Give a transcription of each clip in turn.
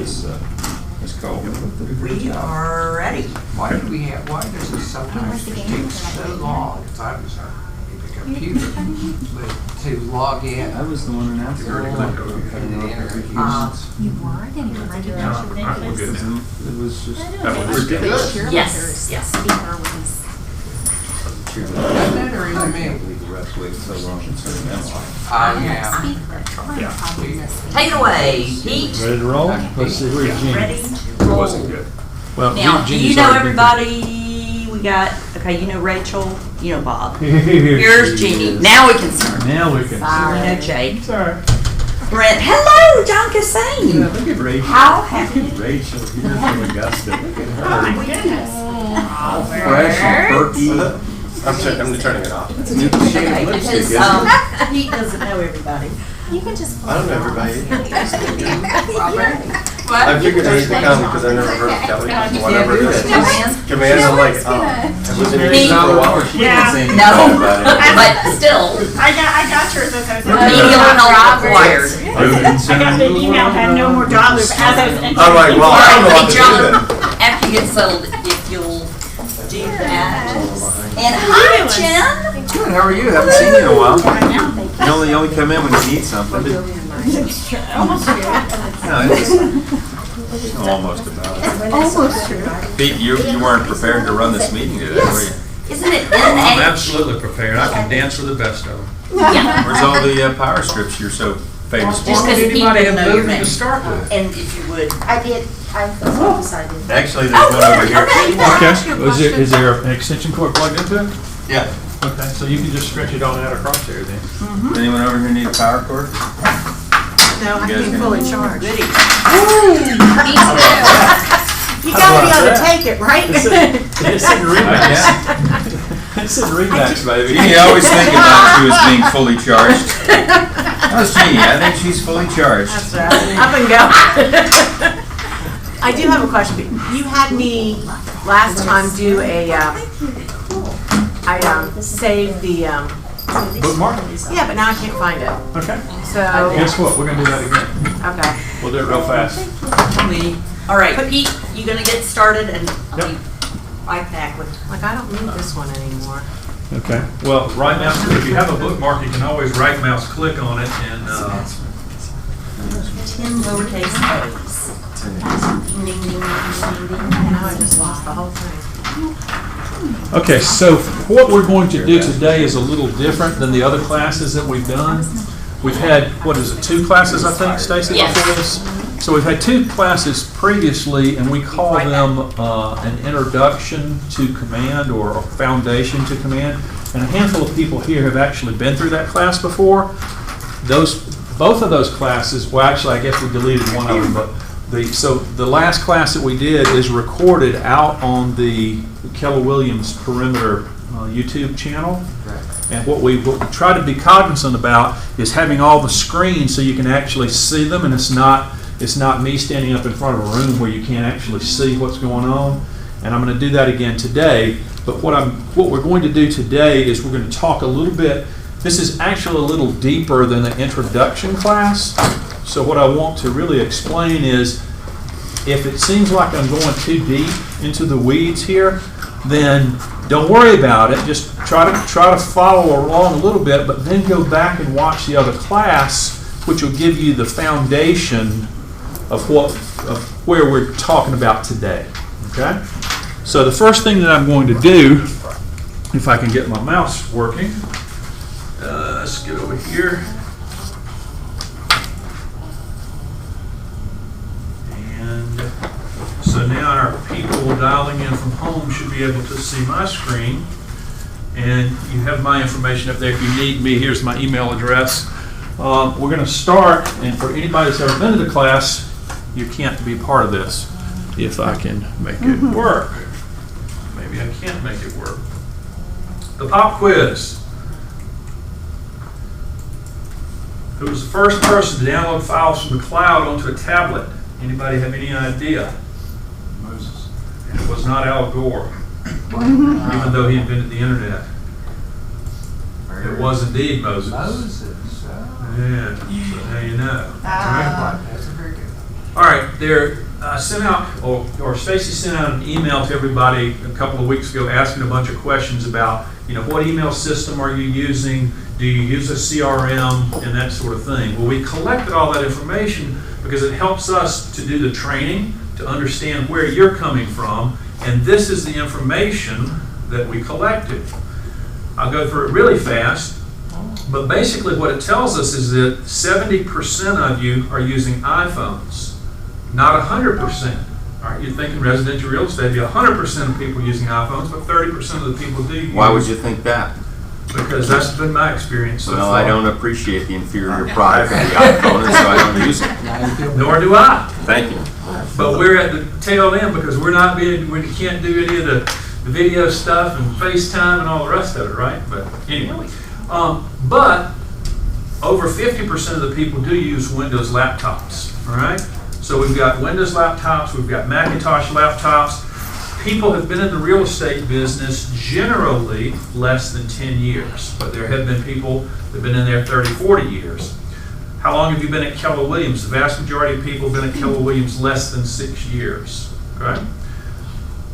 Ms. Cole. We are ready. Why does this sometimes take so long? Because I was on the computer to log in. I was the one announcing. You already clicked over here. You were getting ready to It was just. Yes, yes. Isn't it or is it me? The refs waited so long and so Yeah. Take it away, Pete. Ready to roll? Let's see, where's Jeannie? Ready? It wasn't good. Well, Now, do Jeannie's you know already been everybody? We got, okay, you know Rachel, you know Bob. through. Here's she Jeannie. is. Now we can start. Now we can. You know Jake. Sorry. Brent. Hello, John Cassane. Yeah, look at Rachel. How happy. Look at Rachel here from Augusta. Look at her. Fresh and perky. I'm turning it off. That's a new shade Okay, of lipstick, because isn't it? Pete doesn't know everybody. You can just. I don't know everybody. What? I figured I need to come because I never heard of Kelly. Whatever it is. Command, I'm like, oh. I was in your Pete. for a while. She didn't say anything No, about it. but still, I got yours as I was remedial help required. I got the email, had no more job loop as I was entering. I'm like, well, I don't know what to do John, then. after you get settled, if you'll do that. And hi, Jen. Good, how are you? Haven't seen you in a while. You only come in when you need something. Almost true. No, it's almost about it. Almost true. Pete, you weren't prepared to run this meeting today, were you? Isn't it I'm NA? absolutely prepared. I can dance with the best of them. Yeah. Where's all the power strips you're so famous Just for? because Anybody people have know your moved name. to start with? And if you would. I did. I decided. Actually, there's one over here. Okay. Is there an extension cord plugged into it? Yeah. Okay, so you can just stretch it on out across there then. Does anyone over here need a power cord? No, I You guys can gonna- fully charge. Goody. You gotta be able to take it, right? It's in Remax. It's in Remax, baby. Jeannie always thinking about you as being fully charged. How's Jeannie? I think she's fully charged. That's right. Up and go. I do have a question. You had me last time do a, I saved the, Bookmark? yeah, but now I can't find it. Okay. So, Guess what? We're gonna do that again. okay. We'll do it real fast. All right, Pete, you gonna get started and I'll Yep. be right back with. Like, I don't need this one anymore. Okay. Well, right mouse, if you have a bookmark, you can always right mouse click on it and, 10 lowercase o's. Ding, ding, ding, ding, ding. Now I just lost the whole thing. Okay, so what we're going to do today is a little different than the other classes that we've done. We've had, what is it, 2 classes, I think, Stacy, Yes. before this? So we've had 2 classes previously, and we call them an introduction to command or a foundation to command. And a handful of people here have actually been through that class before. Both of those classes, well, actually, I guess we deleted one of them, but so the last class that we did is recorded out on the Keller Williams Perimeter YouTube channel. And what we try to be cognizant about is having all the screens so you can actually see them, and it's not me standing up in front of a room where you can't actually see what's going on. And I'm going to do that again today. But what we're going to do today is we're going to talk a little bit. This is actually a little deeper than the introduction class. So what I want to really explain is, if it seems like I'm going too deep into the weeds here, then don't worry about it. Just try to follow along a little bit, but then go back and watch the other class, which will give you the foundation of where we're talking about today. Okay? So the first thing that I'm going to do, if I can get my mouse working, let's get over here. And so now our people dialing in from home should be able to see my screen. And you have my information up there if you need me. Here's my email address. We're going to start, and for anybody that's ever been to the class, you can't be part of this if I can make it work. Maybe I can't make it work. The pop quiz. Who was the first person to download files from the cloud onto a tablet? Anybody have any idea? Moses. It was not Al Gore, even though he invented the internet. It was indeed Moses. Moses. Yeah, so now you know. That's a very good. All right, I sent out, or Stacy sent out an email to everybody a couple of weeks ago asking a bunch of questions about, what email system are you using? Do you use a CRM and that sort of thing? Well, we collected all that information because it helps us to do the training, to understand where you're coming from, and this is the information that we collected. I'll go through it really fast, but basically what it tells us is that 70% of you are using iPhones, not 100%. All right, you're thinking residential real estate, be 100% of people using iPhones, but 30% of the people do use. Why would you think that? Because that's been my experience so Well, far. I don't appreciate the inferior product of the iPhone, and so I don't use it. Nor do I. Thank you. But we're at the tail end because we can't do any of the video stuff and FaceTime and all the rest of it, right? But anyway, but over 50% of the people do use Windows laptops, all right? So we've got Windows laptops, we've got Macintosh laptops. People have been in the real estate business generally less than 10 years, but there have been people that have been in there 30, 40 years. How long have you been at Keller Williams? The vast majority of people have been at Keller Williams less than 6 years, okay?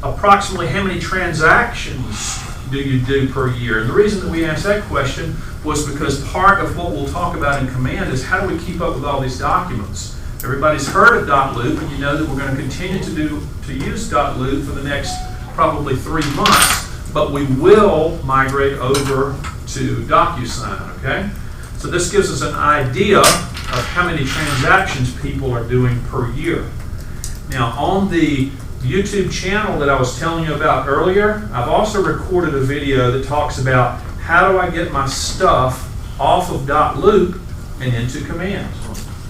Approximately how many transactions do you do per year? And the reason that we asked that question was because part of what we'll talk about in Command is how do we keep up with all these documents? Everybody's heard of .loop, and you know that we're going to continue to use .loop for the next probably 3 months, but we will migrate over to DocuSign, okay? So this gives us an idea of how many transactions people are doing per year. Now, on the YouTube channel that I was telling you about earlier, I've also recorded a video that talks about how do I get my stuff off of .loop and into Command,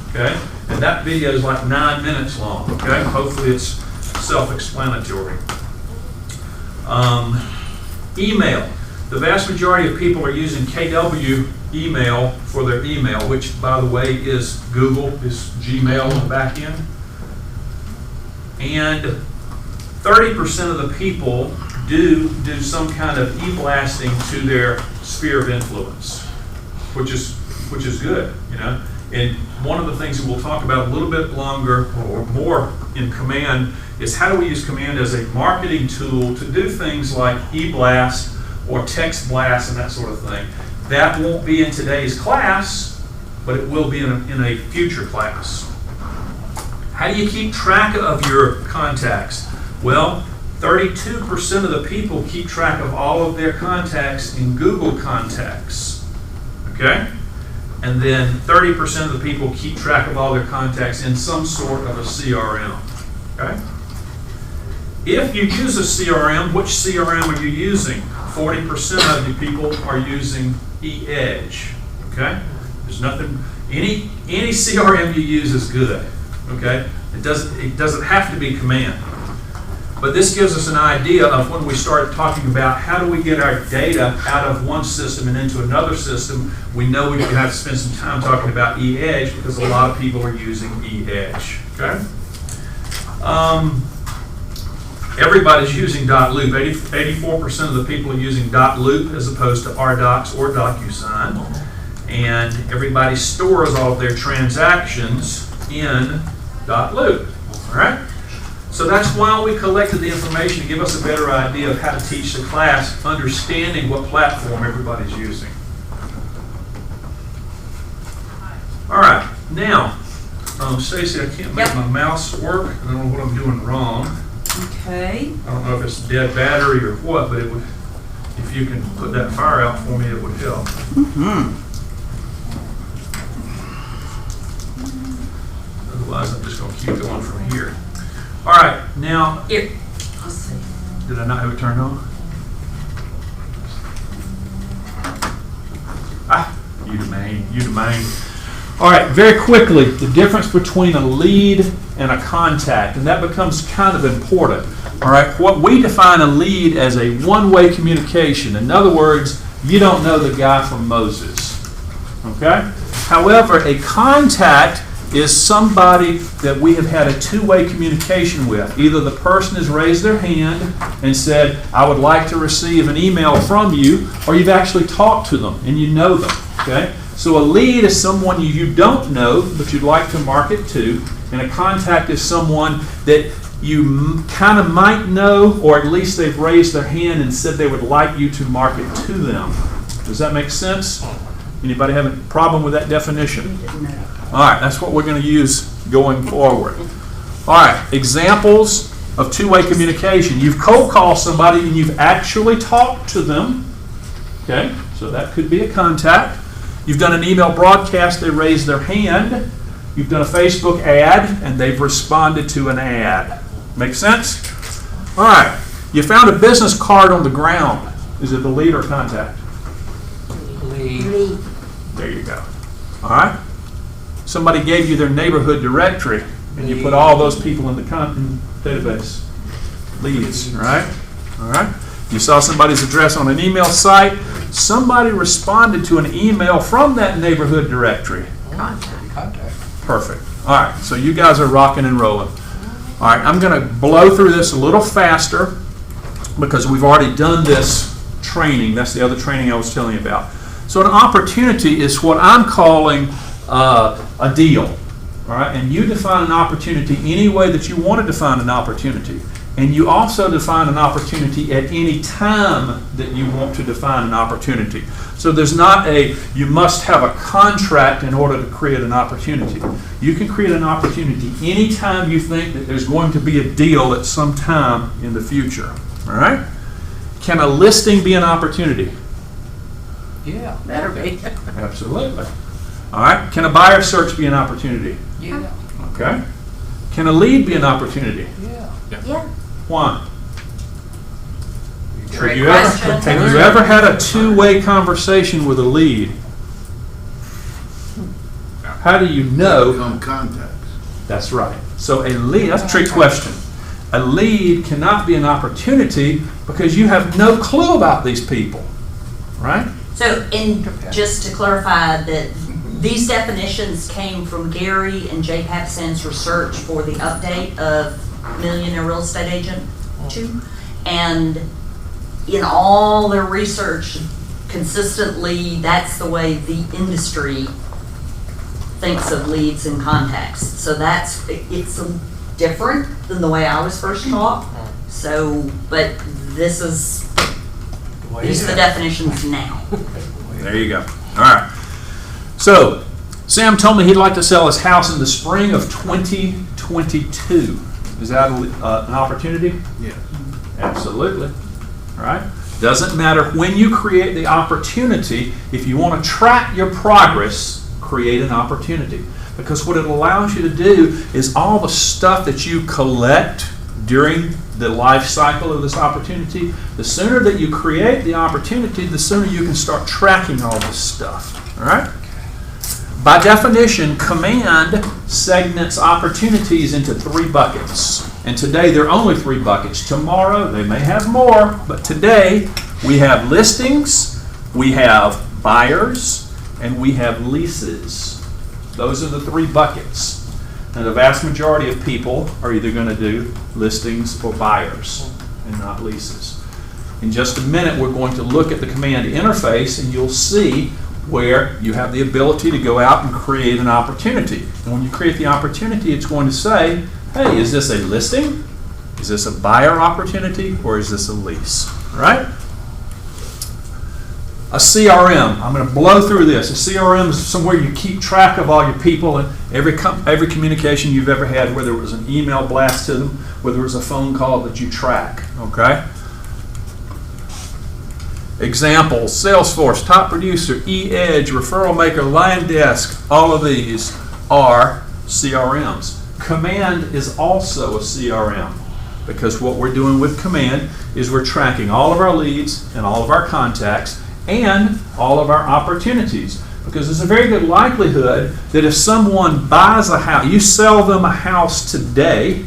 okay? And that video is like 9 minutes long, okay? Hopefully it's self-explanatory. Email. The vast majority of people are using KW email for their email, which, by the way, is Google, is Gmail on the back end. And 30% of the people do some kind of e-blasting to their sphere of influence, which is good, And one of the things that we'll talk about a little bit longer or more in Command is how do we use Command as a marketing tool to do things like e-blast or text blast and that sort of thing. That won't be in today's class, but it will be in a future class. How do you keep track of your contacts? Well, 32% of the people keep track of all of their contacts in Google Contacts, okay? And then 30% of the people keep track of all their contacts in some sort of a CRM, okay? If you use a CRM, which CRM are you using? 40% of you people are using eEdge, okay? There's nothing, any CRM you use is good, okay? It doesn't have to be Command. But this gives us an idea of when we start talking about how do we get our data out of one system and into another system. We know we have to spend some time talking about eEdge because a lot of people are using eEdge, okay? Everybody's using .loop. 84% of the people are using .loop as opposed to RDocs or DocuSign. And everybody stores all of their transactions in .loop, all right? So that's why we collected the information to give us a better idea of how to teach the class, understanding what platform everybody's using. All right, now, Stacey, I can't make my mouse work. I don't know what I'm doing wrong. Okay. I don't know if it's dead battery or what, but it would, if you can put that fire out for me, it would help. Otherwise, I'm just going to keep going from here. All right, now, Here. Let's see. did I not have it turned on? You domain. All right, very quickly, the difference between a lead and a contact, and that becomes kind of important. All right, what we define a lead as a one-way communication. In other words, you don't know the guy from Moses. Okay? However, a contact is somebody that we have had a two-way communication with. Either the person has raised their hand and said, I would like to receive an email from you, or you've actually talked to them and you know them. Okay? So a lead is someone you don't know, but you'd like to market to. And a contact is someone that you kind of might know, or at least they've raised their hand and said they would like you to market to them. Does that make sense? Anybody have a problem with that definition? All right, that's what we're going to use going forward. All right, examples of two-way communication. You've cold called somebody and you've actually talked to them. Okay, so that could be a contact. You've done an email broadcast, they raised their hand. You've done a Facebook ad and they've responded to an ad. Make sense? All right, you found a business card on the ground. Is it the lead or contact? Lead. There you go. All right. Somebody gave you their neighborhood directory, and you put all those people in the database. Leads, right? All right. You saw somebody's address on an email site. Somebody responded to an email from that neighborhood directory. Contact. Perfect. All right. So you guys are rocking and rolling. All right. I'm going to blow through this a little faster because we've already done this training. That's the other training I was telling you about. So an opportunity is what I'm calling a deal, all right? And you define an opportunity any way that you want to define an opportunity. And you also define an opportunity at any time that you want to define an opportunity. So there's not you must have a contract in order to create an opportunity. You can create an opportunity anytime you think that there's going to be a deal at some time in the future, all right? Can a listing be an opportunity? Yeah. Better be. Absolutely. All right. Can a buyer search be an opportunity? Yeah. Okay. Can a lead be an opportunity? Yeah. Yeah. Why? Great Have question. you ever had a two-way conversation with a lead? How do you know? Become contacts. That's right. So a lead, that's a trick question. A lead cannot be an opportunity because you have no clue about these people, right? So, just to clarify that these definitions came from Gary and Jay Patson's research for the update of Millionaire Real Estate Agent 2. And in all their research, consistently, that's the way the industry thinks of leads and contacts. So it's different than the way I was first taught. So, but these are the definitions now. There you go. All right. So, Sam told me he'd like to sell his house in the spring of 2022. Is that an opportunity? Yeah. Absolutely. All right. Doesn't matter when you create the opportunity. If you want to track your progress, create an opportunity. Because what it allows you to do is all the stuff that you collect during the life cycle of this opportunity, the sooner that you create the opportunity, the sooner you can start tracking all this stuff. All right? By definition, command segments opportunities into 3 buckets. And today there are only 3 buckets. Tomorrow they may have more, but today we have listings, we have buyers, and we have leases. Those are the 3 buckets. And the vast majority of people are either going to do listings or buyers and not leases. In just a minute, we're going to look at the command interface, and you'll see where you have the ability to go out and create an opportunity. And when you create the opportunity, it's going to say, hey, is this a listing? Is this a buyer opportunity? Or is this a lease? Right? A CRM. I'm going to blow through this. A CRM is somewhere you keep track of all your people and every communication you've ever had, whether it was an email blast to them, whether it was a phone call that you track. Okay? Examples: Salesforce, Top Producer, eEdge, Referral Maker, Line Desk. All of these are CRMs. Command is also a CRM because what we're doing with Command is we're tracking all of our leads and all of our contacts and all of our opportunities, because there's a very good likelihood that if someone buys a house, you sell them a house today,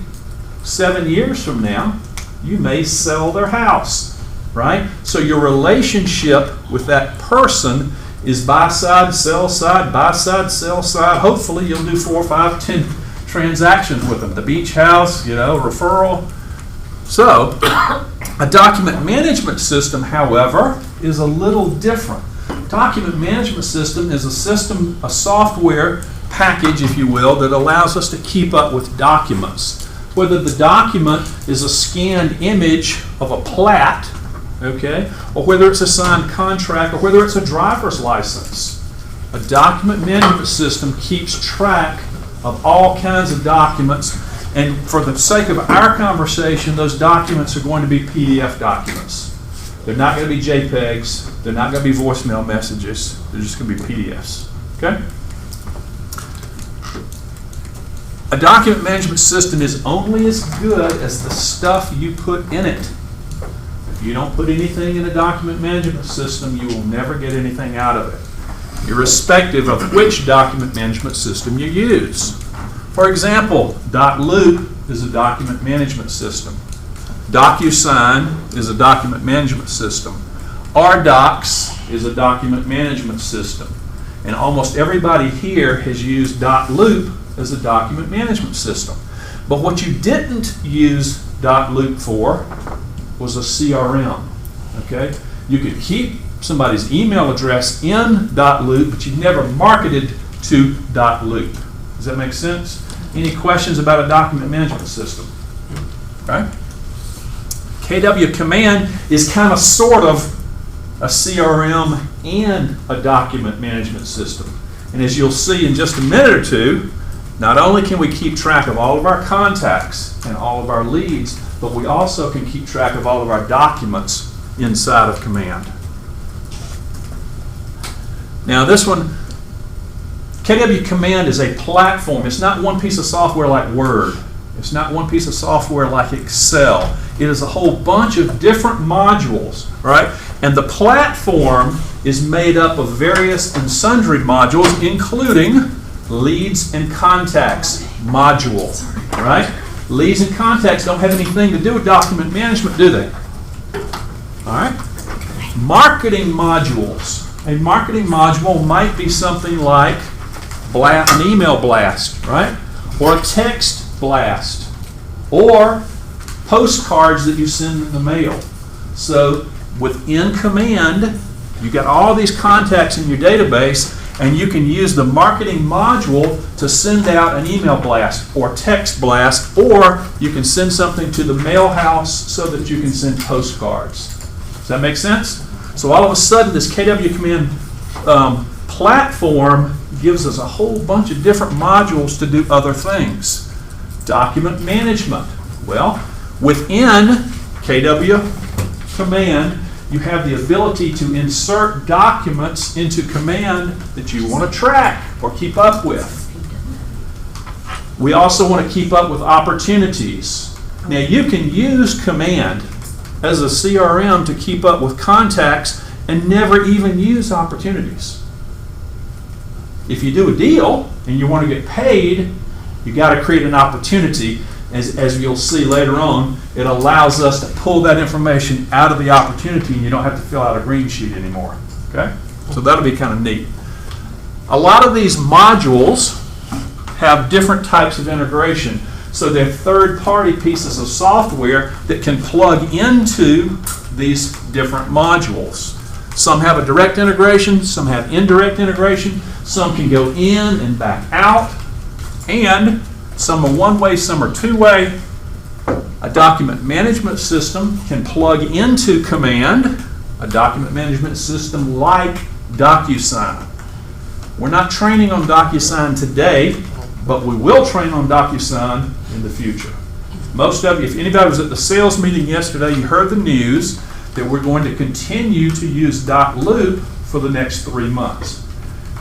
7 years from now, you may sell their house, right? So your relationship with that person is buy side, sell side, buy side, sell side. Hopefully you'll do 4, 5, 10 transactions with them. The beach house, referral. So a document management system, however, is a little different. Document management system is a software package, if you will, that allows us to keep up with documents. Whether the document is a scanned image of a plat, okay, or whether it's a signed contract, or whether it's a driver's license. A document management system keeps track of all kinds of documents, and for the sake of our conversation, those documents are going to be PDF documents. They're not going to be JPEGs, they're not going to be voicemail messages, they're just going to be PDFs, okay? A document management system is only as good as the stuff you put in it. If you don't put anything in a document management system, you will never get anything out of it, irrespective of which document management system you use. For example, .loop is a document management system. DocuSign is a document management system. RDocs is a document management system. And almost everybody here has used .loop as a document management system. But what you didn't use .loop for was a CRM, okay? You could keep somebody's email address in .loop, but you never marketed to .loop. Does that make sense? Any questions about a document management system? Okay? KW Command is kind of sort of a CRM and a document management system. And as you'll see in just a minute or two, not only can we keep track of all of our contacts and all of our leads, but we also can keep track of all of our documents inside of Command. Now this one, KW Command is a platform. It's not one piece of software like Word. It's not one piece of software like Excel. It is a whole bunch of different modules, right? And the platform is made up of various and sundry modules, including leads and contacts module, right? Leads and contacts don't have anything to do with document management, do they? All right? Marketing modules. A marketing module might be something like an email blast, right? Or a text blast. Or postcards that you send in the mail. So within Command, you got all these contacts in your database, and you can use the marketing module to send out an email blast or text blast, or you can send something to the mail house so that you can send postcards. Does that make sense? So all of a sudden, this KW Command platform gives us a whole bunch of different modules to do other things. Document management. Well, within KW Command, you have the ability to insert documents into Command that you want to track or keep up with. We also want to keep up with opportunities. Now you can use Command as a CRM to keep up with contacts and never even use opportunities. If you do a deal and you want to get paid, you got to create an opportunity. As you'll see later on, it allows us to pull that information out of the opportunity, and you don't have to fill out a green sheet anymore. Okay? So that'll be kind of neat. A lot of these modules have different types of integration. So they're third-party pieces of software that can plug into these different modules. Some have a direct integration, some have indirect integration, some can go in and back out, and some are one-way, some are two-way. A document management system can plug into Command, a document management system like DocuSign. We're not training on DocuSign today, but we will train on DocuSign in the future. Most of you, if anybody was at the sales meeting yesterday, you heard the news that we're going to continue to use .loop for the next 3 months.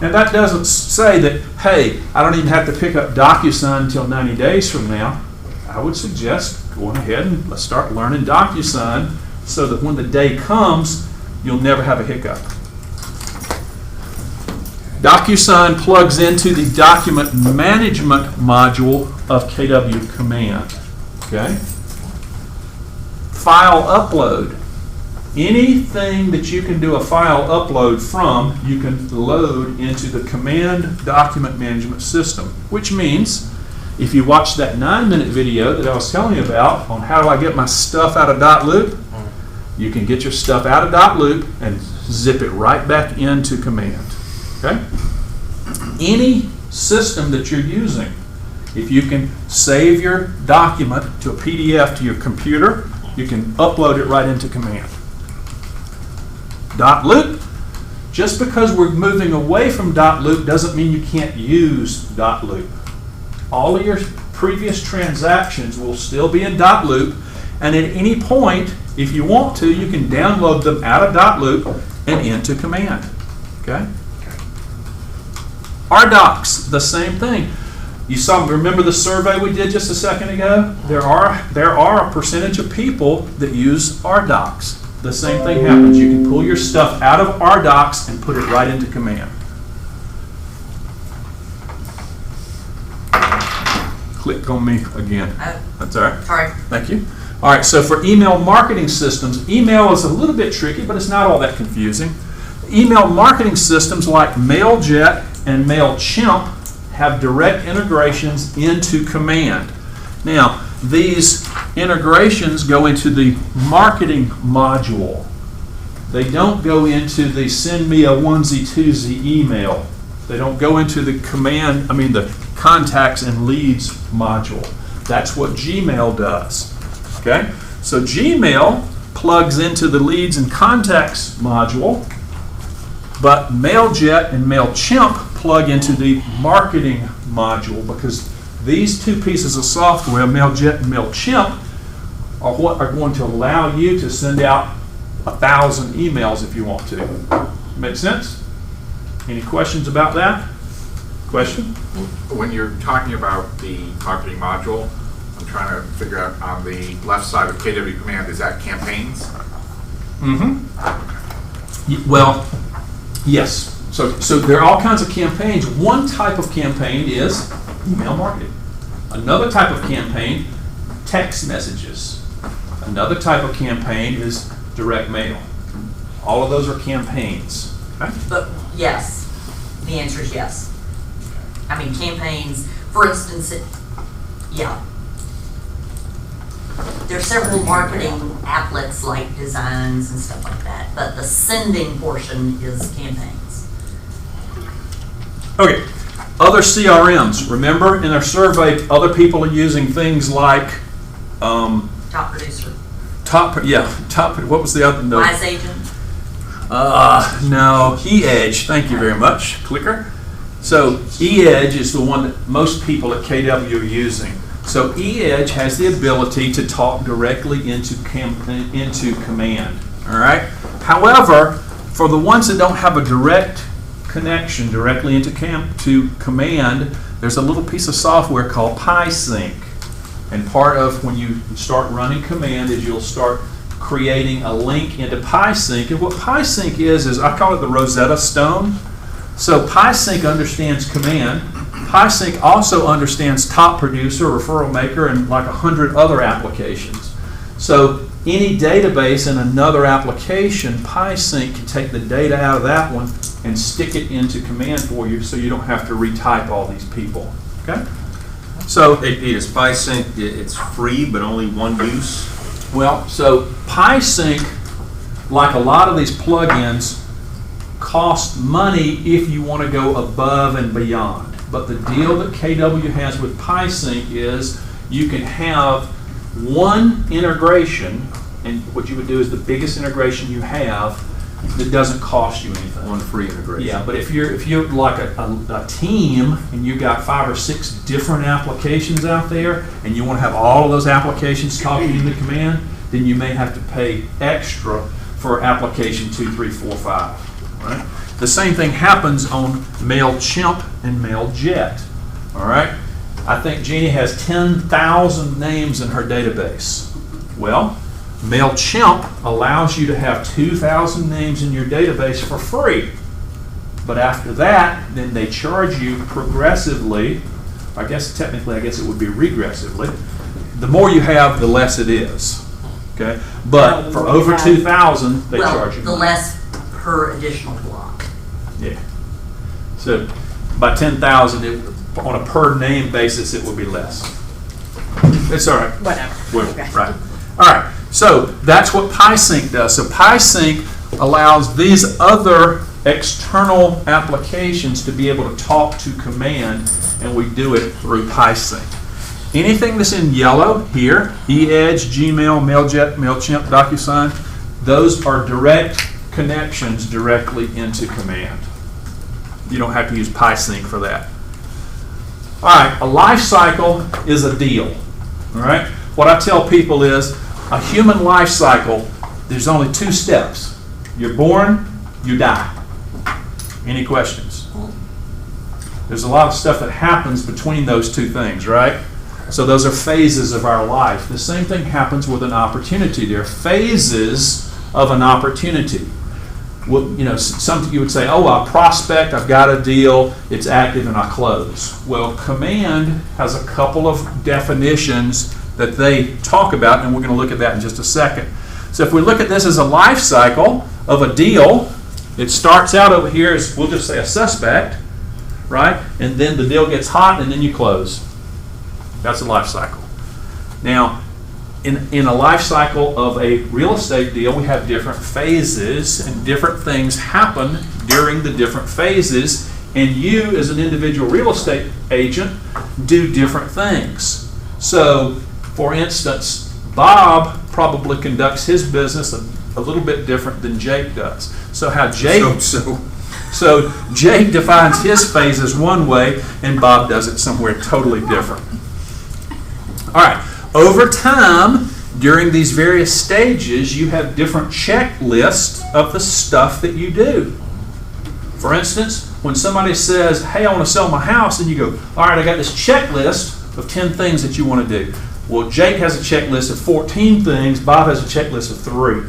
Now that doesn't say that, hey, I don't even have to pick up DocuSign until 90 days from now. I would suggest going ahead and let's start learning DocuSign so that when the day comes, you'll never have a hiccup. DocuSign plugs into the document management module of KW Command. Okay? File upload. Anything that you can do a file upload from, you can load into the Command document management system, which means if you watch that 9-minute video that I was telling you about on how do I get my stuff out of .loop, you can get your stuff out of .loop and zip it right back into Command. Okay? Any system that you're using. If you can save your document to a PDF to your computer, you can upload it right into Command. Dot loop. Just because we're moving away from dot loop doesn't mean you can't use dot loop. All of your previous transactions will still be in dot loop, and at any point, if you want to, you can download them out of dot loop and into Command. Okay? RDocs, the same thing. You saw, remember the survey we did just a second ago? There are a percentage of people that use RDocs. The same thing happens. You can pull your stuff out of RDocs and put it right into Command. Click on me again. That's all right. Sorry. Thank you. All right, so for email marketing systems, email is a little bit tricky, but it's not all that confusing. Email marketing systems like MailJet and MailChimp have direct integrations into Command. Now, these integrations go into the marketing module. They don't go into the send me a onesie twosie email. They don't go into the the contacts and leads module. That's what Gmail does. Okay? So Gmail plugs into the leads and contacts module, but MailJet and MailChimp plug into the marketing module, because these two pieces of software, MailJet and MailChimp, are what are going to allow you to send out 1,000 emails if you want to. Make sense? Any questions about that? Question? When you're talking about the marketing module, I'm trying to figure out on the left side of KW Command, is that campaigns? Well, yes. So there are all kinds of campaigns. One type of campaign is email marketing. Another type of campaign, text messages. Another type of campaign is direct mail. All of those are campaigns. Okay? But yes, the answer is yes. I mean, campaigns, for instance, there's several marketing applets like Designs and stuff like that, but the sending portion is campaigns. Okay. Other CRMs. Remember, in our survey, other people are using things like Top producer. What was the other? No. Wise agent. No. eEdge. Thank you very much. Clicker. So eEdge is the one that most people at KW are using. So eEdge has the ability to talk directly into Command. All right. However, for the ones that don't have a direct connection directly into Command, there's a little piece of software called PySync. And part of when you start running Command is you'll start creating a link into PySync. And what PySync is I call it the Rosetta Stone. So PySync understands Command. PySync also understands Top Producer, Referral Maker, and like 100 other applications. So any database in another application, PySync can take the data out of that one and stick it into Command for you, so you don't have to retype all these people. Okay? So, Hey Pete, is PySync, it's free but only one use? well, so PySync, like a lot of these plugins, cost money if you want to go above and beyond. But the deal that KW has with PySync is you can have one integration, and what you would do is the biggest integration you have that doesn't cost you anything. One free integration. Yeah, but if you're like a team and you've got 5 or 6 different applications out there, and you want to have all of those applications talking into Command, then you may have to pay extra for application 2, 3, 4, 5. Right? The same thing happens on MailChimp and MailJet. All right. I think Jeannie has 10,000 names in her database. Well, MailChimp allows you to have 2,000 names in your database for free. But after that, then they charge you progressively. I guess technically, it would be regressively. The more you have, the less it is. Okay? But for over 2,000, they charge you the more. less per additional block. Yeah. So by 10,000, on a per name basis, it would be less. It's all right. Whatever. Okay. Right. All right. So that's what PySync does. So PySync allows these other external applications to be able to talk to command, and we do it through PySync. Anything that's in yellow here, eEdge, Gmail, Mailjet, MailChimp, DocuSign, those are direct connections directly into command. You don't have to use PySync for that. All right, a life cycle is a deal. All right, what I tell people is a human life cycle, there's only 2 steps. You're born, you die. Any questions? There's a lot of stuff that happens between those 2 things, right? So those are phases of our life. The same thing happens with an opportunity. There are phases of an opportunity. Well, you know, something you would say, oh, I prospect, I've got a deal, it's active, and I close. Well, command has a couple of definitions that they talk about, and we're going to look at that in just a second. So if we look at this as a life cycle of a deal, it starts out over here as, we'll just say, a suspect, right? And then the deal gets hot, and then you close. That's a life cycle. Now, in a life cycle of a real estate deal, we have different phases, and different things happen during the different phases, and you, as an individual real estate agent, do different things. So, for instance, Bob probably conducts his business a little bit different than Jake does. So how Jake So Jake defines his phases one way, and Bob does it somewhere totally different. All right. Over time, during these various stages, you have different checklists of the stuff that you do. For instance, when somebody says, hey, I want to sell my house, and you go, all right, I got this checklist of 10 things that you want to do. Well, Jake has a checklist of 14 things, Bob has a checklist of 3.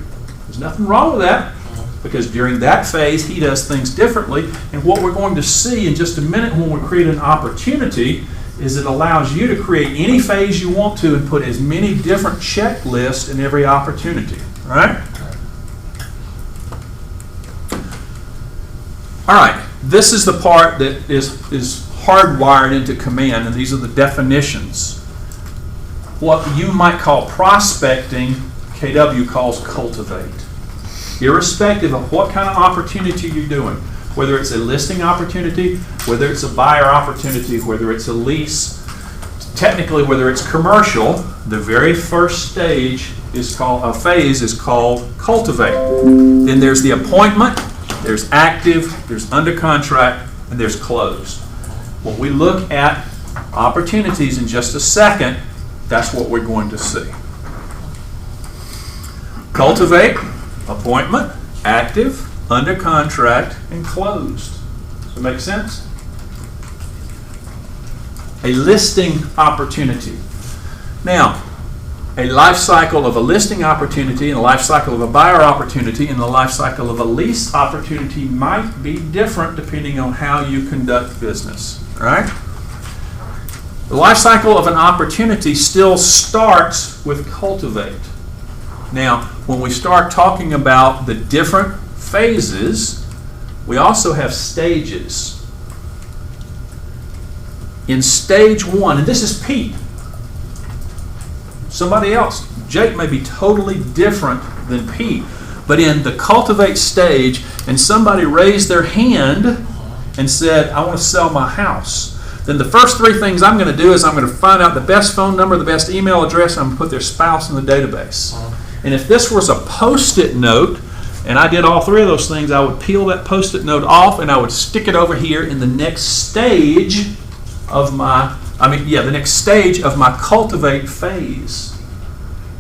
There's nothing wrong with that, because during that phase, he does things differently. And what we're going to see in just a minute when we create an opportunity is it allows you to create any phase you want to and put as many different checklists in every opportunity. All right? All right. This is the part that is hardwired into command, and these are the definitions. What you might call prospecting, KW calls cultivate. Irrespective of what kind of opportunity you're doing, whether it's a listing opportunity, whether it's a buyer opportunity, whether it's a lease, technically whether it's commercial, the very first stage is called, a phase is called cultivate. Then there's the appointment, there's active, there's under contract, and there's closed. When we look at opportunities in just a second, that's what we're going to see. Cultivate, appointment, active, under contract, and closed. Does that make sense? A listing opportunity. Now, a life cycle of a listing opportunity and a life cycle of a buyer opportunity and the life cycle of a lease opportunity might be different depending on how you conduct business. All right? The life cycle of an opportunity still starts with cultivate. Now, when we start talking about the different phases, we also have stages. In stage 1, and this is Pete. Somebody else, Jake may be totally different than Pete, but in the cultivate stage, and somebody raised their hand and said, I want to sell my house. Then the first 3 things I'm going to do is I'm going to find out the best phone number, the best email address, and I'm going to put their spouse in the database. And if this was a Post-it note, and I did all 3 of those things, I would peel that Post-it note off and I would stick it over here in the next stage of my, the next stage of my cultivate phase.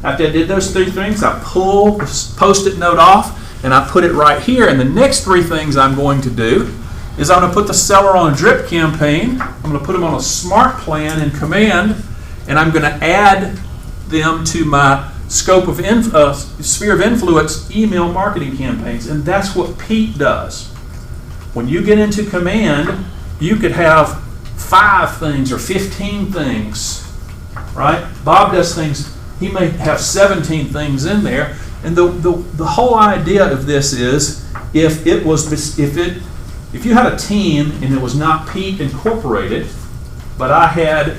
After I did those 3 things, I pull the Post-it note off and I put it right here. And the next 3 things I'm going to do is I'm going to put the seller on a drip campaign. I'm going to put them on a smart plan in command, and I'm going to add them to my scope of sphere of influence email marketing campaigns, and that's what Pete does. When you get into command, you could have 5 things or 15 things, right? Bob does things, he may have 17 things in there, and the whole idea of this is if you had a team and it was not Pete Incorporated, but I had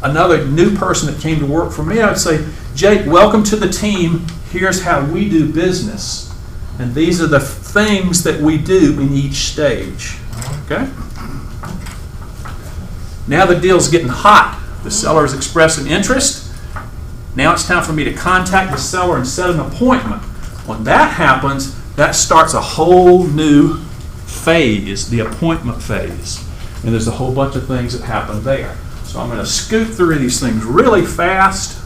another new person that came to work for me, I would say, Jake, welcome to the team. Here's how we do business. And these are the things that we do in each stage. Okay? Now the deal's getting hot. The seller has expressed an interest. Now it's time for me to contact the seller and set an appointment. When that happens, that starts a whole new phase, the appointment phase. And there's a whole bunch of things that happen there. So I'm going to scoot through these things really fast.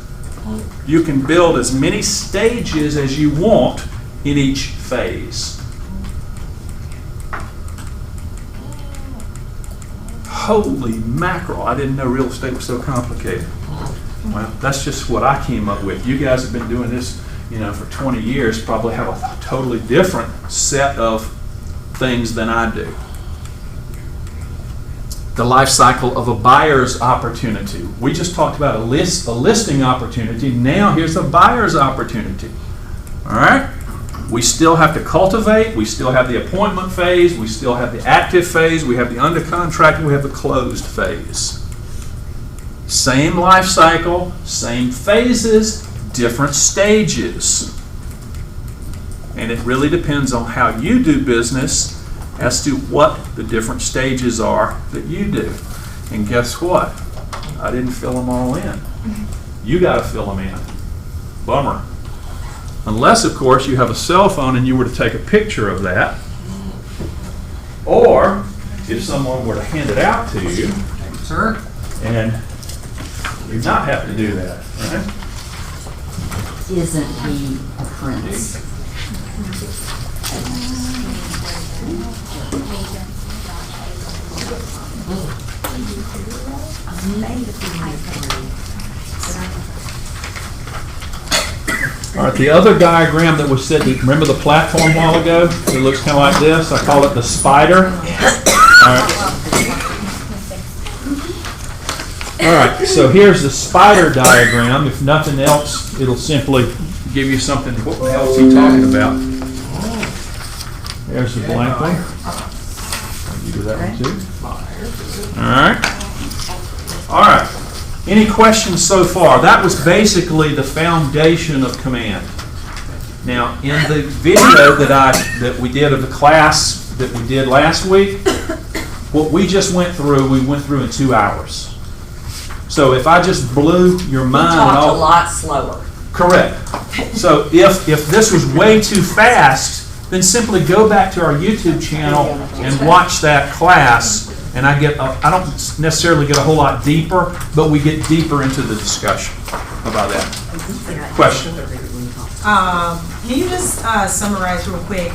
You can build as many stages as you want in each phase. Holy mackerel, I didn't know real estate was so complicated. Well, that's just what I came up with. You guys have been doing this, for 20 years, probably have a totally different set of things than I do. The life cycle of a buyer's opportunity. We just talked about a listing opportunity. Now here's a buyer's opportunity. All right? We still have to cultivate. We still have the appointment phase. We still have the active phase. We have the under contract, and we have the closed phase. Same life cycle, same phases, different stages. And it really depends on how you do business as to what the different stages are that you do. And guess what? I didn't fill them all in. You got to fill them in. Bummer. Unless, of course, you have a cell phone and you were to take a picture of that. Or if someone were to hand it out to you, Sir? and you not have to do that, right? Isn't he a prince? All right, the other diagram that was said, remember the platform a while ago? It looks kind of like this. I call it the spider. All right, so here's the spider diagram. If nothing else, it'll simply give you something. What the hell is he talking about? There's the blank one. You do that one too. All right. All right. Any questions so far? That was basically the foundation of command. Now, in the video that we did of the class that we did last week, what we just went through, we went through in 2 hours. So if I just blew your mind, Talked a lot slower. Correct. So if this was way too fast, then simply go back to our YouTube channel and watch that class. And I don't necessarily get a whole lot deeper, but we get deeper into the discussion about that. Question? Can you just summarize real quick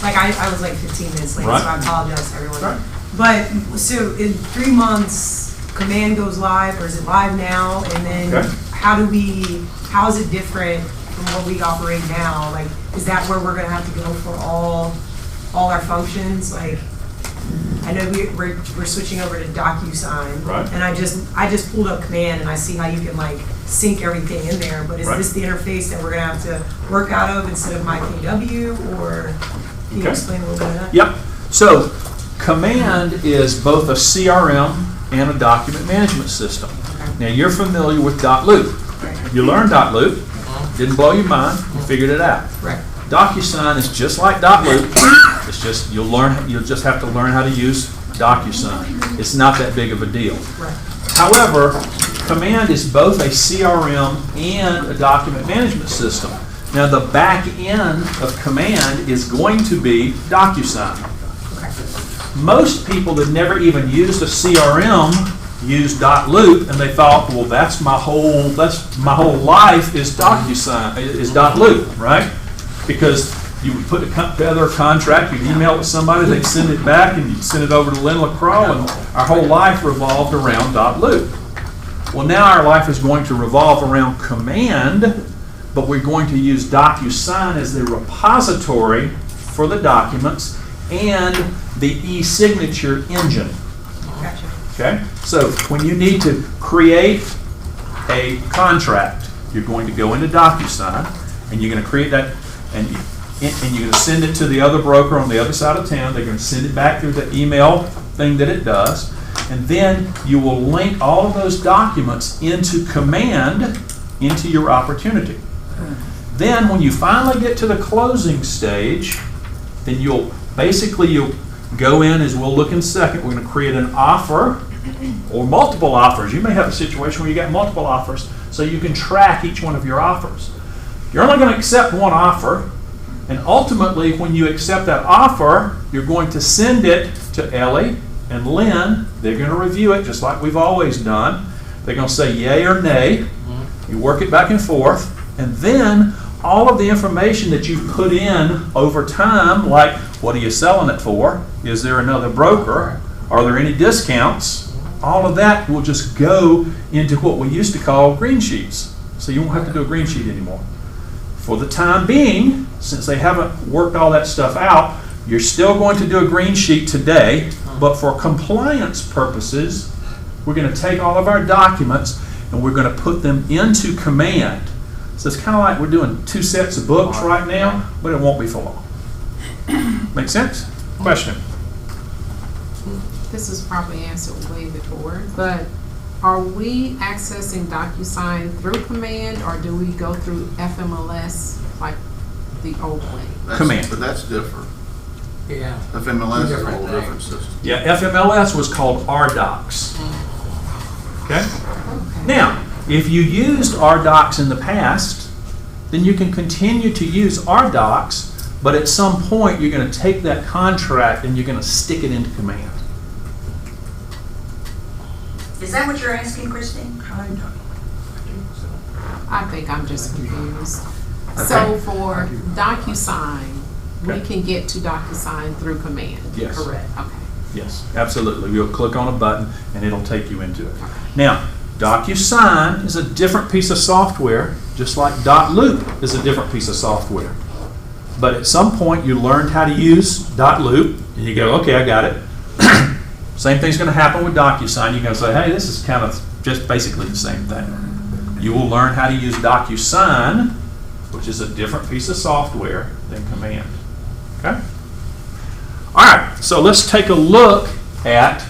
I was like 15 minutes late, Right. so I apologize to everyone. Right. But so in 3 months, command goes live, or is it live now? And then Okay. how is it different from what we operate now? Like, is that where we're gonna have to go for all our functions? Like, I know we're switching over to DocuSign, Right. and I just pulled up command and I see how you can like sync everything in there. But is Right. this the interface that we're gonna have to work out of instead of my KW, or can you Okay. explain a little bit of that? Yep. So command is both a CRM and a document management system. Now you're familiar with .loop. You learned .loop. Didn't blow your mind. You figured it out. Right. DocuSign is just like .loop. It's just you'll just have to learn how to use DocuSign. It's not that big of a deal. Right. However, command is both a CRM and a document management system. Now the back end of command is going to be DocuSign. Most people that never even used a CRM used .loop, and they thought, well, that's my whole life is DocuSign, is .loop, right? Because you would put together a contract, you'd email it to somebody, they'd send it back, and you'd send it over to Lynn LaCroix, and our whole life revolved around .loop. Well, now our life is going to revolve around command, but we're going to use DocuSign as the repository for the documents and the e-signature engine. Gotcha. Okay? So when you need to create a contract, you're going to go into DocuSign, and you're going to create that, and you're going to send it to the other broker on the other side of town. They're going to send it back through the email thing that it does, and then you will link all of those documents into command into your opportunity. Then when you finally get to the closing stage, then you'll go in, as we'll look in a second, we're going to create an offer or multiple offers. You may have a situation where you got multiple offers, so you can track each one of your offers. You're only going to accept one offer, and ultimately when you accept that offer, you're going to send it to Ellie and Lynn. They're going to review it just like we've always done. They're going to say yay or nay. You work it back and forth, and then all of the information that you've put in over time, like what are you selling it for? Is there another broker? Are there any discounts? All of that will just go into what we used to call green sheets. So you won't have to do a green sheet anymore. For the time being, since they haven't worked all that stuff out, you're still going to do a green sheet today, but for compliance purposes, we're going to take all of our documents and we're going to put them into command. So it's kind of like we're doing 2 sets of books right now, but it won't be for long. Make sense? Question? This was probably answered way before, but are we accessing DocuSign through command, or do we go through FMLS like the old way? Command. But that's different. Yeah. FMLS is a Different whole thing. different system. Yeah, FMLS was called RDocs. Okay? Now, if you used RDocs in the past, then you can continue to use RDocs, but at some point you're going to take that contract and you're going to stick it into command. Is that what you're asking, Christine? I think I'm just confused. Okay. So for DocuSign, we Okay. can get to DocuSign through command? Yes. Correct, okay. Yes, absolutely. You'll click on a button and it'll take you into it. Now, DocuSign is a different piece of software, just like .loop is a different piece of software. But at some point you learned how to use .loop and you go, okay, I got it. Same thing's going to happen with DocuSign. You're going to say, hey, this is kind of just basically the same thing. You will learn how to use DocuSign, which is a different piece of software than Command. Okay? All right, so let's take a look at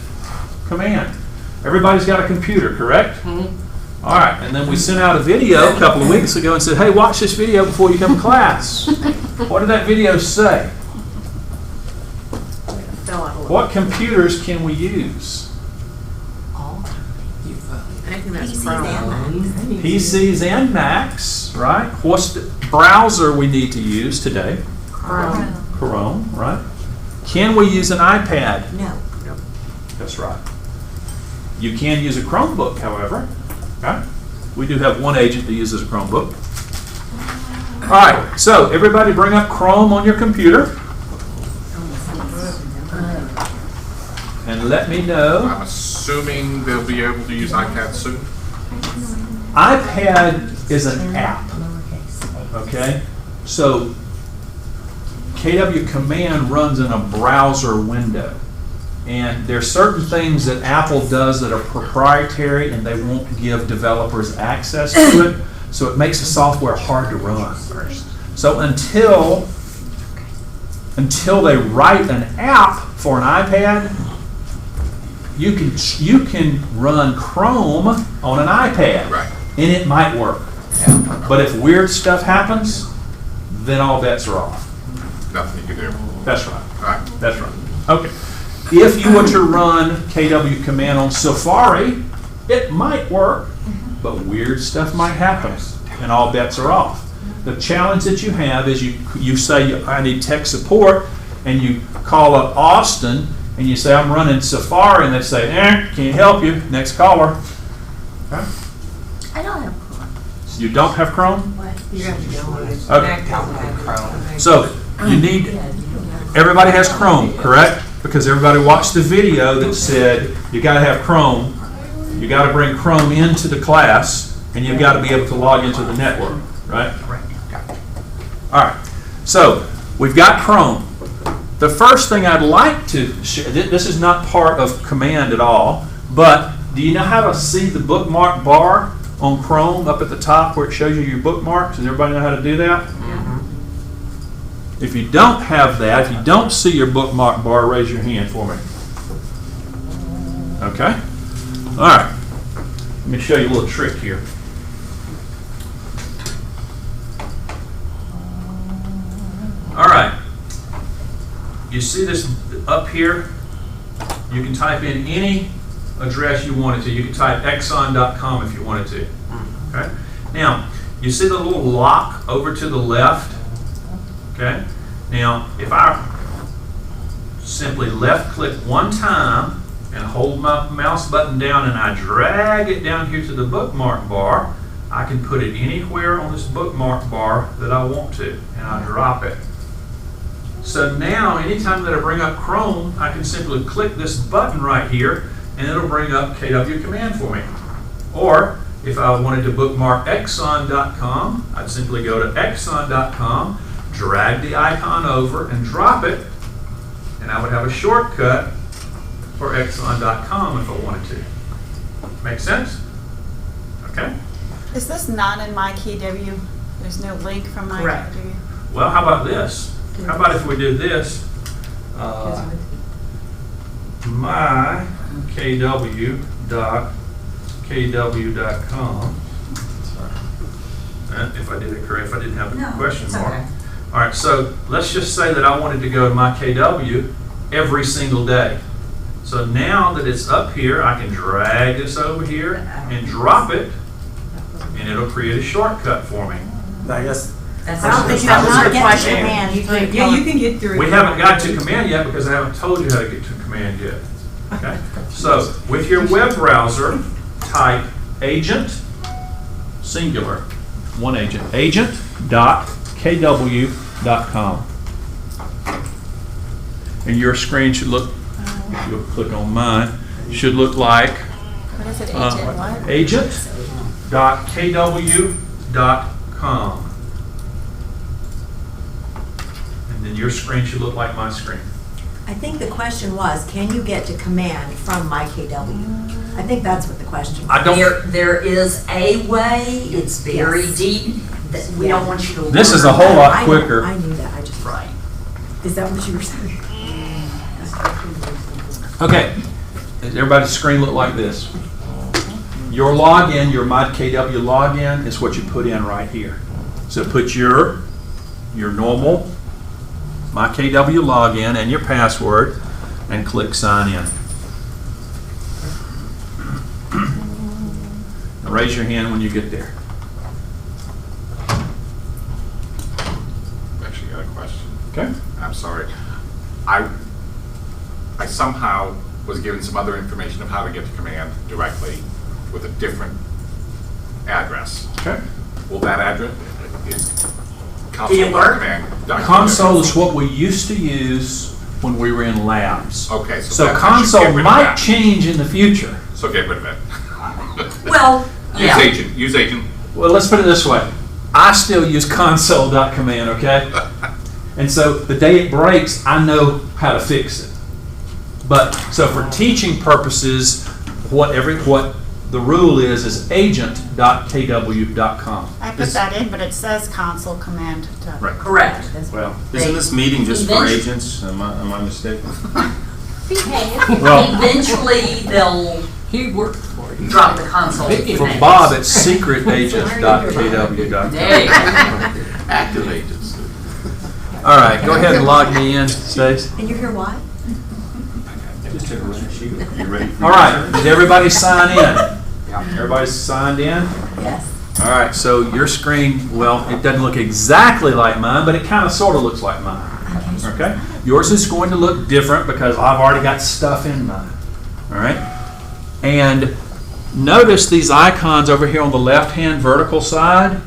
Command. Everybody's got a computer, correct? Mm-hmm. All right, and then we sent out a video a couple of weeks ago and said, hey, watch this video before you come to class. What did that video say? What computers can we use? I think that's Chrome. PCs and Macs, right? What's the browser we need to use today? Chrome. Chrome, right? Can we use an iPad? No. That's right. You can use a Chromebook, however. Okay? We do have one agent that uses a Chromebook. All right, so everybody bring up Chrome on your computer. And let me know. I'm assuming they'll be able to use iPad soon. iPad is an app. Okay? So KW Command runs in a browser window. And there are certain things that Apple does that are proprietary and they won't give developers access to it. So it makes the software hard to run. So until they write an app for an iPad, you can run Chrome on an iPad, Right. and it might work. But if weird stuff happens, then all bets are off. Nothing you can do. That's right. All right. That's right. Okay. If you were to run KW Command on Safari, it might work, but weird stuff might happen, and all bets are off. The challenge that you have is you say, I need tech support, and you call up Austin, and you say, I'm running Safari, and they say, can't help you. Next caller. Okay. I don't have Chrome. You don't have Chrome? You have to download it. Okay. Chrome. So you need, everybody has Chrome, correct? Because everybody watched the video that said you got to have Chrome, you got to bring Chrome into the class, and you've got to be able to log into the network, right? All right. So we've got Chrome. The first thing I'd like to share, this is not part of Command at all, but do you know how to see the bookmark bar on Chrome up at the top where it shows you your bookmarks? Does everybody know how to do that? Mm-hmm. If you don't have that, if you don't see your bookmark bar, raise your hand for me. Okay? All right. Let me show you a little trick here. All right. you see this up here? You can type in any address you wanted to. You can type exxon.com if you wanted to. Okay? Now, you see the little lock over to the left? Okay? Now, if I simply left click one time and hold my mouse button down and I drag it down here to the bookmark bar, I can put it anywhere on this bookmark bar that I want to, and I drop it. So now, anytime that I bring up Chrome, I can simply click this button right here, and it'll bring up KW Command for me. Or, if I wanted to bookmark Exxon.com, I'd simply go to Exxon.com, drag the icon over, and drop it, and I would have a shortcut for Exxon.com if I wanted to. Make sense? Okay? Is this not in my KW? There's no link from my Correct. KW? Well, how about this? How about if we did this? mykw.kw.com. If I did it correct, if I didn't have a question it's mark. okay. All right, so let's just say that I wanted to go to my KW every single day. So now that it's up here, I can drag this over here and drop it, and it'll create a shortcut for me. I guess. That's I don't think that was your question. Yeah, you can get through it. We haven't got to command yet because I haven't told you how to get to command yet. Okay? So, with your web browser, type agent, singular, one agent, agent.kw.com. And your screen should look, if you'll click on mine, should look like What is it, agent what? agent.kw.com. And then your screen should look like my screen. I think the question was, can you get to command from my KW? I think that's what the question was. I don't. There is a way, it's very deep, that we don't want you to learn. This is a whole lot I know, quicker. I knew that, I just, Right. is that what you were saying? Okay, does everybody's screen look like this? Your login, your MyKW login is what you put in right here. So put your normal MyKW login and your password and click sign in. Now raise your hand when you get there. Actually got a question. Okay. I'm sorry. I somehow was given some other information of how to get to command directly with a different address. Okay. Will that address is Did it work? console.command.kw. Console is what we used to use when we were in labs. Okay, so So that- I should console get rid of might that. change in the future. So get rid of it. Well, yeah. Use agent. Well, let's put it this way. I still use console.command, okay? And so the day it breaks, I know how to fix it. But, so for teaching purposes, what the rule is agent.kw.com. I put that in, but it says console command. Right. Correct. Well, isn't this meeting just for agents? Am I mistaken? Well, Eventually, they'll He worked for you. drop the console. for Bob, it's secretagent.kw.com. There you go. Active agents. All right, go ahead and log me in, Stace. And you're here why? Just took a run sheet. You ready for All right, did everybody sign in? Everybody signed in? Yes. All right, so your screen, well, it doesn't look exactly like mine, but it kind of sort of looks like mine. Okay? Yours is going to look different because I've already got stuff in mine. All right? And notice these icons over here on the left-hand vertical side.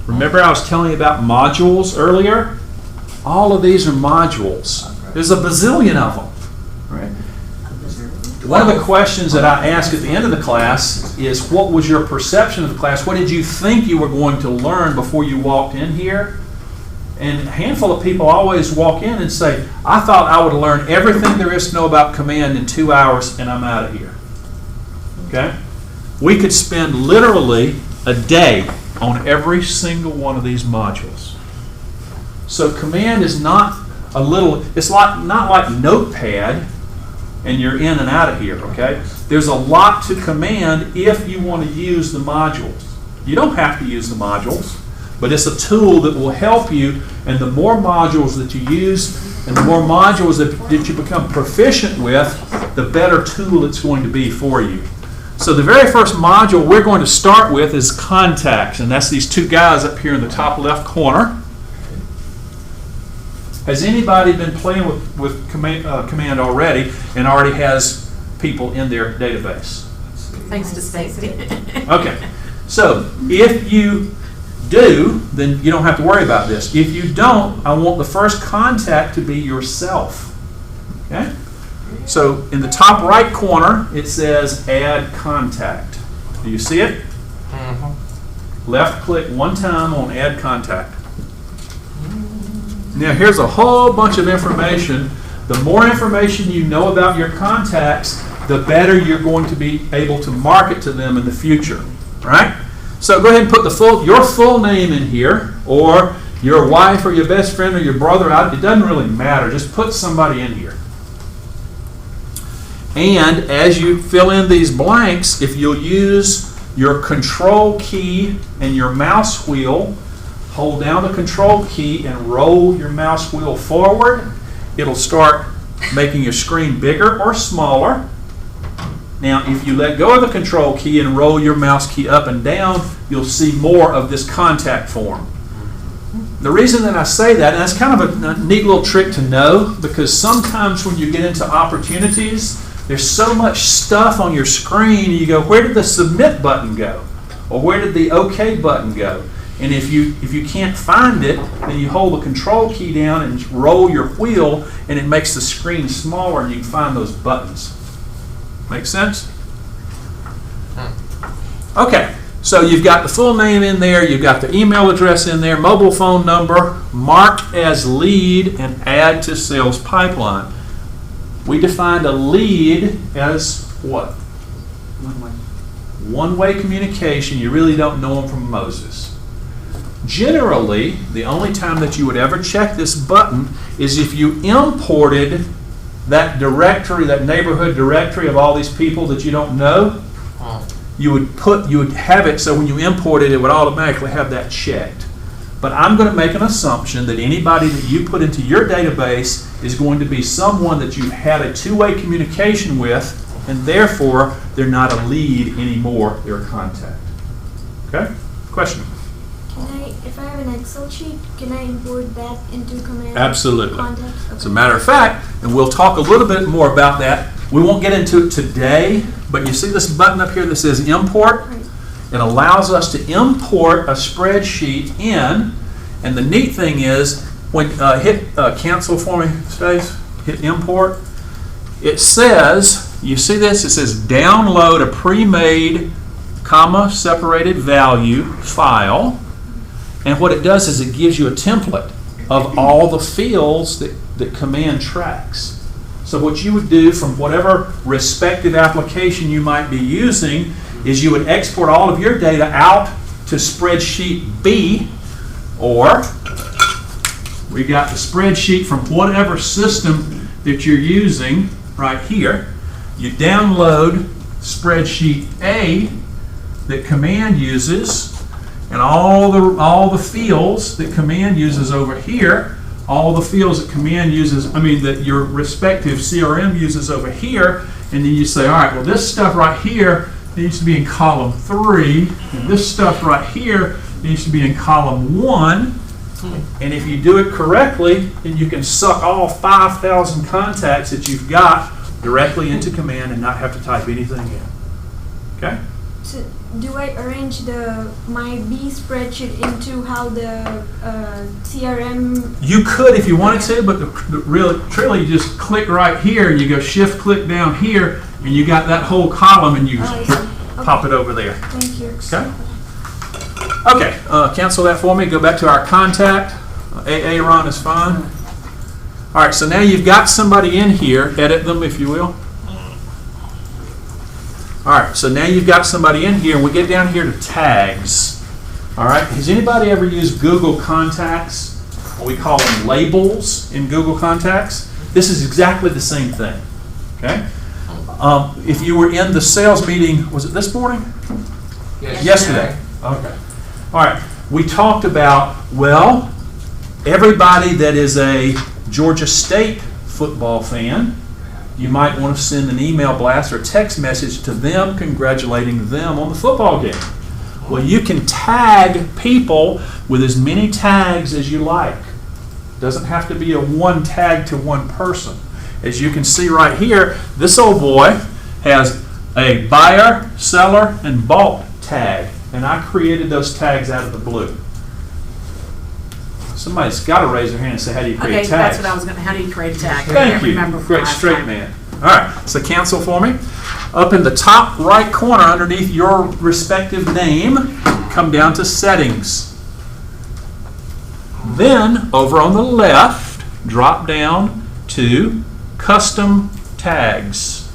Remember I was telling you about modules earlier? All of these are modules. There's a bazillion of them. Right? One of the questions that I ask at the end of the class is, what was your perception of the class? What did you think you were going to learn before you walked in here? And a handful of people always walk in and say, I thought I would learn everything there is to know about command in 2 hours and I'm out of here. Okay? We could spend literally a day on every single one of these modules. So command is not a little, it's not like Notepad and you're in and out of here, okay? There's a lot to command if you want to use the modules. You don't have to use the modules, but it's a tool that will help you, and the more modules that you use, And the more modules that you become proficient with, the better tool it's going to be for you. So the very first module we're going to start with is contacts, and that's these two guys up here in the top left corner. Has anybody been playing with command already and already has people in their database? Thanks to Stacy. Okay, so if you do, then you don't have to worry about this. If you don't, I want the first contact to be yourself. Okay? So in the top right corner, it says Add Contact. Do you see it? Left click one time on Add Contact. Now here's a whole bunch of information. The more information you know about your contacts, the better you're going to be able to market to them in the future. Right? So go ahead and put your full name in here, or your wife or your best friend or your brother. It doesn't really matter. Just put somebody in here. And as you fill in these blanks, if you'll use your control key and your mouse wheel, hold down the control key and roll your mouse wheel forward, it'll start making your screen bigger or smaller. Now, if you let go of the control key and roll your mouse key up and down, you'll see more of this contact form. The reason that I say that, and that's kind of a neat little trick to know, because sometimes when you get into opportunities, there's so much stuff on your screen, you go, where did the submit button go? Or where did the OK button go? And if you can't find it, then you hold the control key down and roll your wheel, and it makes the screen smaller, and you can find those buttons. Make sense? Okay, so you've got the full name in there, you've got the email address in there, mobile phone number, mark as lead, and add to sales pipeline. We defined a lead as what? One-way communication. You really don't know them from Moses. Generally, the only time that you would ever check this button is if you imported that directory, that neighborhood directory of all these people that you don't know. You would have it so when you import it, it would automatically have that checked. But I'm going to make an assumption that anybody that you put into your database is going to be someone that you've had a two-way communication with, and therefore they're not a lead anymore, they're a contact. Okay? Question? If I have an Excel sheet, can I import that into command? Absolutely. Contacts? Okay. As a matter of fact, and we'll talk a little bit more about that. We won't get into it today, but you see this button up here that says import? Right. It allows us to import a spreadsheet in, and the neat thing is, when hit cancel for me, Stace, hit import, it says, you see this? It says download a pre-made, comma, separated value file, and what it does is it gives you a template of all the fields that command tracks. So what you would do from whatever respective application you might be using is you would export all of your data out to spreadsheet B, or we got the spreadsheet from whatever system that you're using right here. You download spreadsheet A that command uses, and all the fields that command uses over here, all the fields that command uses, that your respective CRM uses over here, and then you say, all right, well, this stuff right here needs to be in column 3, and this stuff right here needs to be in column 1. And if you do it correctly, then you can suck all 5,000 contacts that you've got directly into command and not have to type anything in. Okay? So do I arrange my B spreadsheet into how the CRM? You could if you wanted to, but truly you just click right here and you go shift click down here and you got that whole column and you pop it over there. Thank you. Okay? Okay, cancel that for me. Go back to our contact. Aaron is fine. All right, so now you've got somebody in here. Edit them if you will. All right, so now you've got somebody in here, and we get down here to tags. All right, has anybody ever used Google Contacts? We call them labels in Google Contacts. This is exactly the same thing. Okay. If you were in the sales meeting, was it this morning? Yesterday. Okay. All right. We talked about, well, everybody that is a Georgia State football fan, you might want to send an email blast or text message to them congratulating them on the football game. Well, you can tag people with as many tags as you like. Doesn't have to be a one tag to one person. As you can see right here, this old boy has a buyer, seller, and bought tag. And I created those tags out of the blue. Somebody's got to raise their hand and say, how do you create Okay, tags? that's what I was gonna, how do you create a tag? I Thank can't you. remember from Great last straight time. man. All right, so cancel for me. Up in the top right corner underneath your respective name, come down to settings. Then over on the left, drop down to custom tags.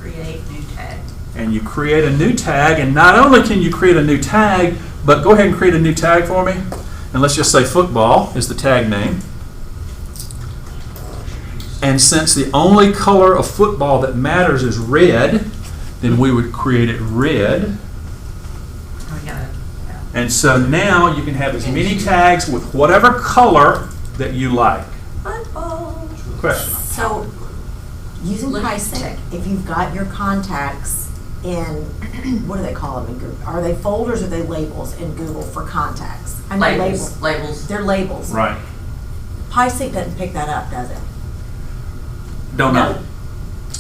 Create new tag. And you create a new tag, and not only can you create a new tag, but go ahead and create a new tag for me. And let's just say football is the tag name. And since the only color of football that matters is red, then we would create it red. And so now you can have as many tags with whatever color that you like. Football. Question? So, using PieSync, if you've got your contacts in, what do they call them in Google? Are they folders or are they labels in Google for contacts? I know Labels. They're labels. Right. PieSync doesn't pick that up, does it? Don't know.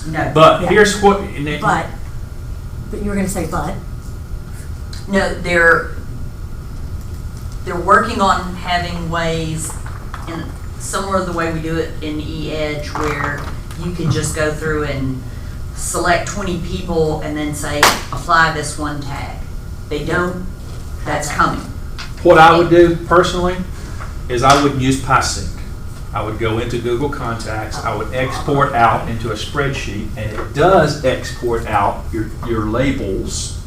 No. But Yeah. here's what. But you were going to say but? No, they're working on having ways, in similar to the way we do it in eEdge, where you can just go through and select 20 people and then say, apply this one tag. They don't, that's coming. What I would do personally is I wouldn't use PieSync. I would go into Google Contacts, I would export out into a spreadsheet, and it does export out your labels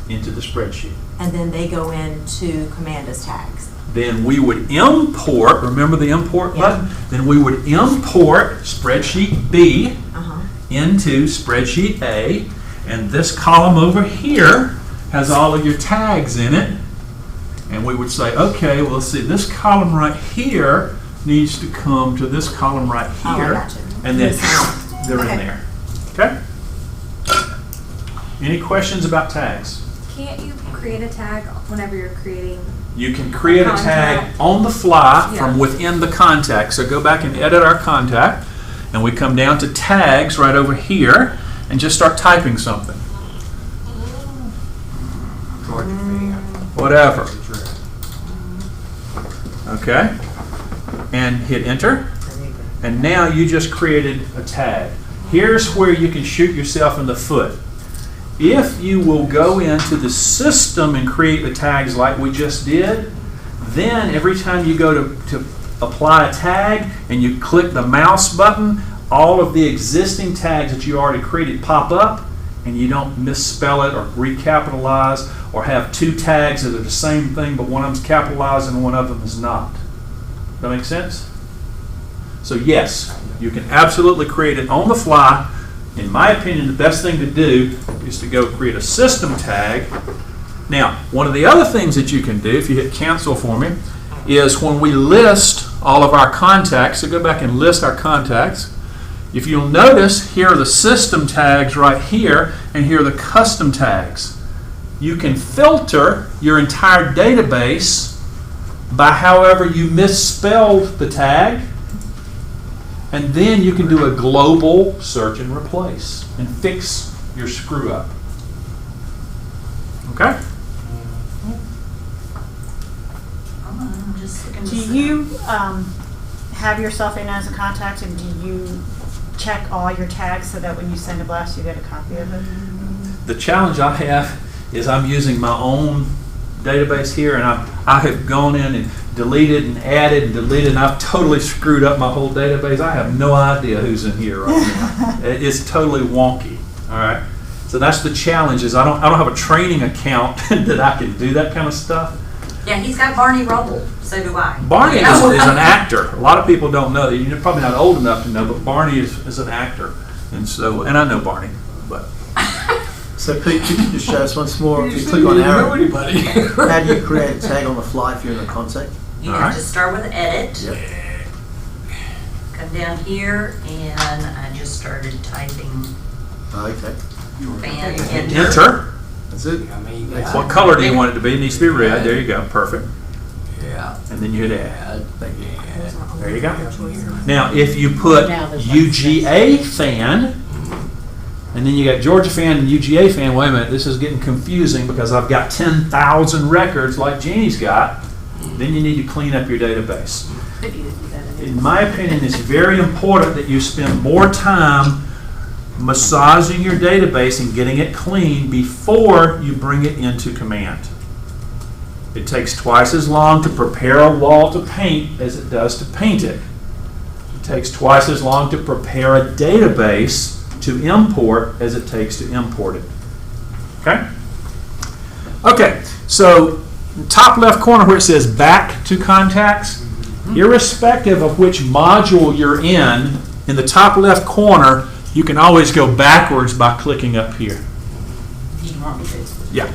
into the spreadsheet. And then they go into command as tags. Then we would import, remember the import button? Then we would import spreadsheet B into spreadsheet A, and this column over here has all of your tags in it. And we would say, okay, well, let's see, this column right here needs to come to this column right here, and then they're in there. Okay? Any questions about tags? Can't you create a tag whenever you're creating? You can create a tag on the fly from within the contact. So go back and edit our contact, and we come down to tags right over here, and just start typing something. Whatever. Okay? And hit enter. And now you just created a tag. Here's where you can shoot yourself in the foot. If you will go into the system and create the tags like we just did, then every time you go to apply a tag and you click the mouse button, all of the existing tags that you already created pop up, and you don't misspell it or recapitalize or have two tags that are the same thing but one of them's capitalized and one of them is not. That make sense? So yes, you can absolutely create it on the fly. In my opinion, the best thing to do is to go create a system tag. Now, one of the other things that you can do, if you hit cancel for me, is when we list all of our contacts, so go back and list our contacts. If you'll notice, here are the system tags right here, and here are the custom tags. You can filter your entire database by however you misspelled the tag, and then you can do a global search and replace and fix your screw up. Okay? I'm just looking to Do see. you have yourself in as a contact, and do you check all your tags so that when you send a blast, you get a copy of it? The challenge I have is I'm using my own database here, and I have gone in and deleted and added and deleted, and I've totally screwed up my whole database. I have no idea who's in here right now. It's totally wonky. All right, so that's the challenge. Is I don't have a training account that I can do that kind of stuff. Yeah, he's got Barney Rubble, so do I. Barney is an actor. A lot of people don't know that. You're probably not old enough to know, but Barney is an actor, and I know Barney, but. So Pete, could you just show us once more? If you click on arrow, how do you create a tag on the fly if you're in a contact? You All have right. to start with edit. Yep. Come down here, and I just started typing Okay. fan enter. Enter. That's it. I mean, What color do you want it to be? It needs to be red. There you go. Perfect. Yeah. And then you hit add. Thank you. There you go. Choices. Now, if you put Now there's like UGA fan, and then you got Georgia fan and UGA fan, wait a minute, this is getting confusing because I've got 10,000 records like Jeannie's got, then you need to clean up your database. In my opinion, it's very important that you spend more time massaging your database and getting it clean before you bring it into command. It takes twice as long to prepare a wall to paint as it does to paint it. It takes twice as long to prepare a database to import as it takes to import it. Okay? Okay, so top left corner where it says back to contacts, irrespective of which module you're in the top left corner, you can always go backwards by clicking up here. Do you want me to? Yeah.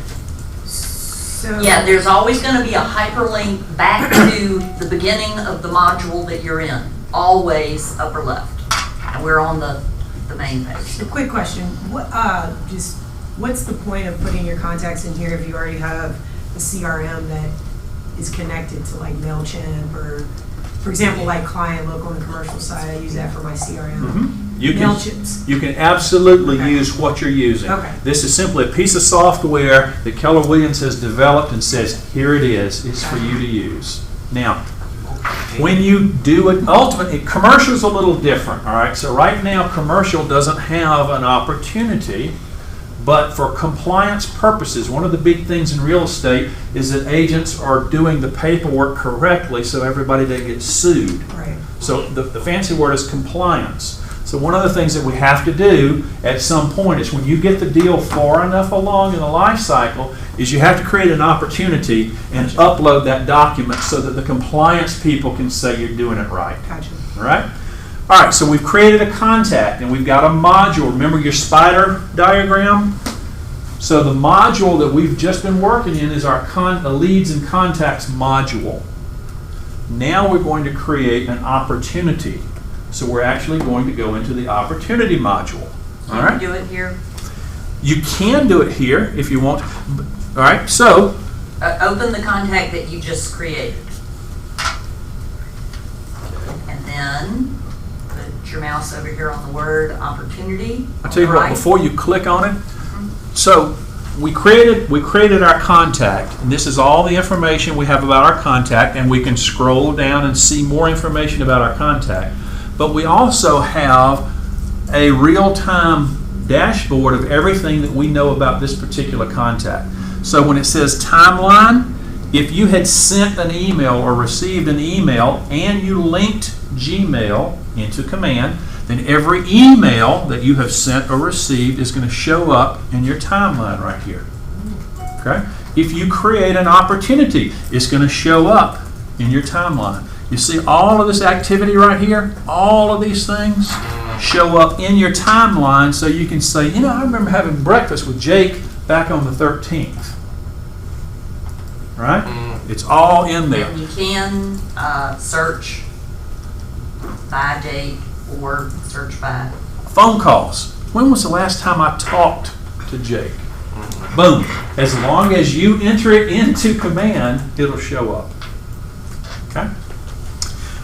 So. Yeah, there's always going to be a hyperlink back to the beginning of the module that you're in. Always upper left. And we're on the main page. So quick question, what's the point of putting your contacts in here if you already have a CRM that is connected to like MailChimp or, for example, like client local on the commercial side, I use that for my CRM. You can absolutely use what you're using. Okay. This is simply a piece of software that Keller Williams has developed and says, here it is, it's for you to use. Now, when you do it, ultimately, commercial's a little different, all right? So right now, commercial doesn't have an opportunity, but for compliance purposes, one of the big things in real estate is that agents are doing the paperwork correctly so everybody doesn't get sued. Right. So the fancy word is compliance. So one of the things that we have to do at some point is when you get the deal far enough along in the life cycle is you have to create an opportunity and upload that document so that the compliance people can say you're doing it right. Gotcha. All right? All right, so we've created a contact and we've got a module. Remember your spider diagram? So the module that we've just been working in is our leads and contacts module. Now we're going to create an opportunity. So we're actually going to go into the opportunity module. All right? Can you do it here? You can do it here if you want. All right, so. Open the contact that you just created. And then put your mouse over here on the word opportunity. I'll tell you what, before you click on it, so we created our contact, and this is all the information we have about our contact, and we can scroll down and see more information about our contact. But we also have a real-time dashboard of everything that we know about this particular contact. So when it says timeline, if you had sent an email or received an email and you linked Gmail into command, then every email that you have sent or received is going to show up in your timeline right here. Okay? If you create an opportunity, it's going to show up in your timeline. You see all of this activity right here? All of these things show up in your timeline so you can say, you know, I remember having breakfast with Jake back on the 13th. Right? It's all in there. And you can search by date or search by phone calls. When was the last time I talked to Jake? Boom. As long as you enter it into command, it'll show up. Okay?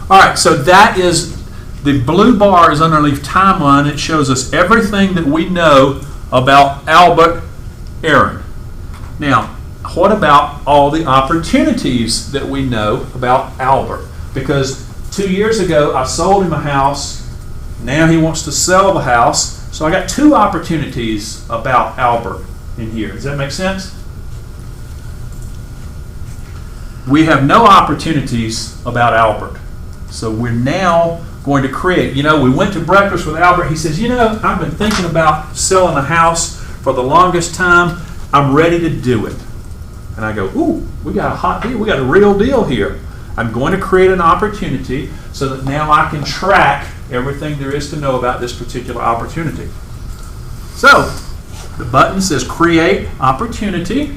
All right, so that is the blue bar is underneath timeline. It shows us everything that we know about Albert Aaron. Now, what about all the opportunities that we know about Albert? Because 2 years ago, I sold him a house. Now he wants to sell the house. So I got two opportunities about Albert in here. Does that make sense? We have no opportunities about Albert. So we're now going to create, you know, we went to breakfast with Albert. He says, you know, I've been thinking about selling a house for the longest time. I'm ready to do it. And I go, ooh, we got a hot deal. We got a real deal here. I'm going to create an opportunity so that now I can track everything there is to know about this particular opportunity. So the button says create opportunity.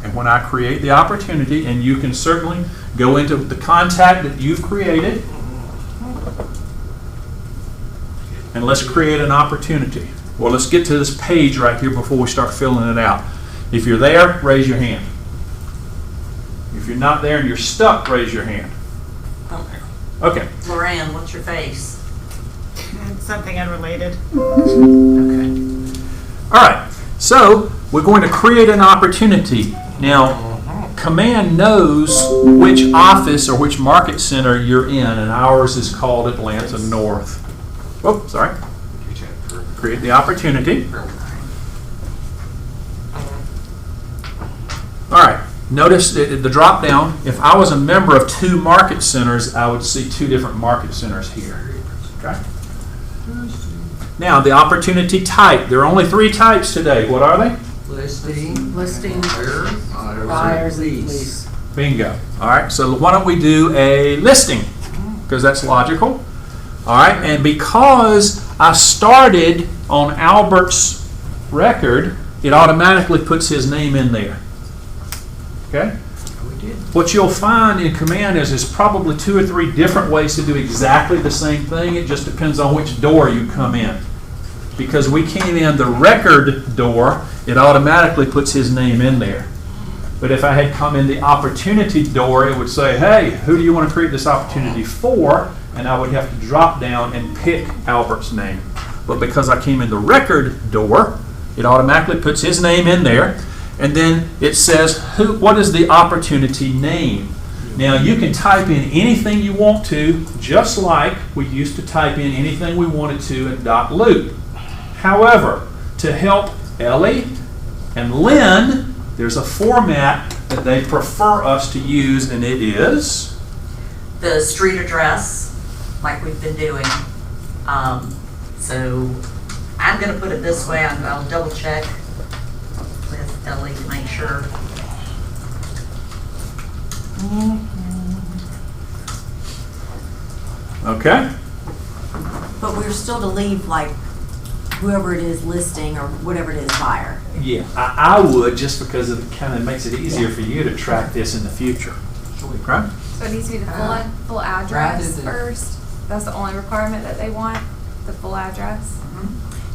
And when I create the opportunity, and you can certainly go into the contact that you've created, and let's create an opportunity. Well, let's get to this page right here before we start filling it out. If you're there, raise your hand. If you're not there and you're stuck, raise your hand. Okay. Lorraine, what's your face? Something unrelated. Okay. All right. So we're going to create an opportunity. Now, Command knows which office or which market center you're in, and ours is called Atlanta North. Oh, sorry. Create the opportunity. All right. Notice the drop down. If I was a member of 2 market centers, I would see 2 different market centers here. Okay. Now, the opportunity type. There are only 3 types today. What are they? Listing. Buyers, and lease. Bingo. All right. So why don't we do a listing? Because that's logical. All right. And because I started on Albert's record, it automatically puts his name in there. Okay? What you'll find in Command is there's probably 2 or 3 different ways to do exactly the same thing. It just depends on which door you come in. Because we came in the record door, it automatically puts his name in there. But if I had come in the opportunity door, it would say, hey, who do you want to create this opportunity for? And I would have to drop down and pick Albert's name. But because I came in the record door, it automatically puts his name in there. And then it says, what is the opportunity name? Now, you can type in anything you want to, just like we used to type in anything we wanted to in .loop. However, to help Ellie and Lynn, there's a format that they prefer us to use, and it is? The street address, like we've been doing. So I'm going to put it this way. I'll double check with Ellie to make sure. Okay. But we're still to leave like whoever it is listing or whatever it is buyer. Yeah, I would, just because it kind of makes it easier for you to track this in the future. Okay? So it needs to be the full address first. That's the only requirement that they want, the full address.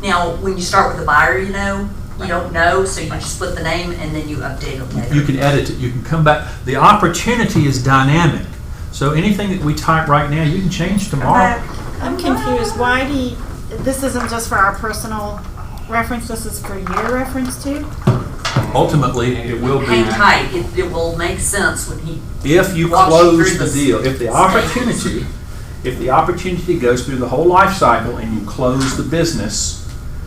Now, when you start with the buyer, you don't know, so you just put the name and then you update it later. You can edit it. You can come back. The opportunity is dynamic. So anything that we type right now, you can change tomorrow. I'm confused. Why do you, this isn't just for our personal reference, this is for your reference too? Ultimately, it will be. Hang tight. It will make sense when he If you walks close through the deal, if the opportunity goes through the whole life cycle and you close the business,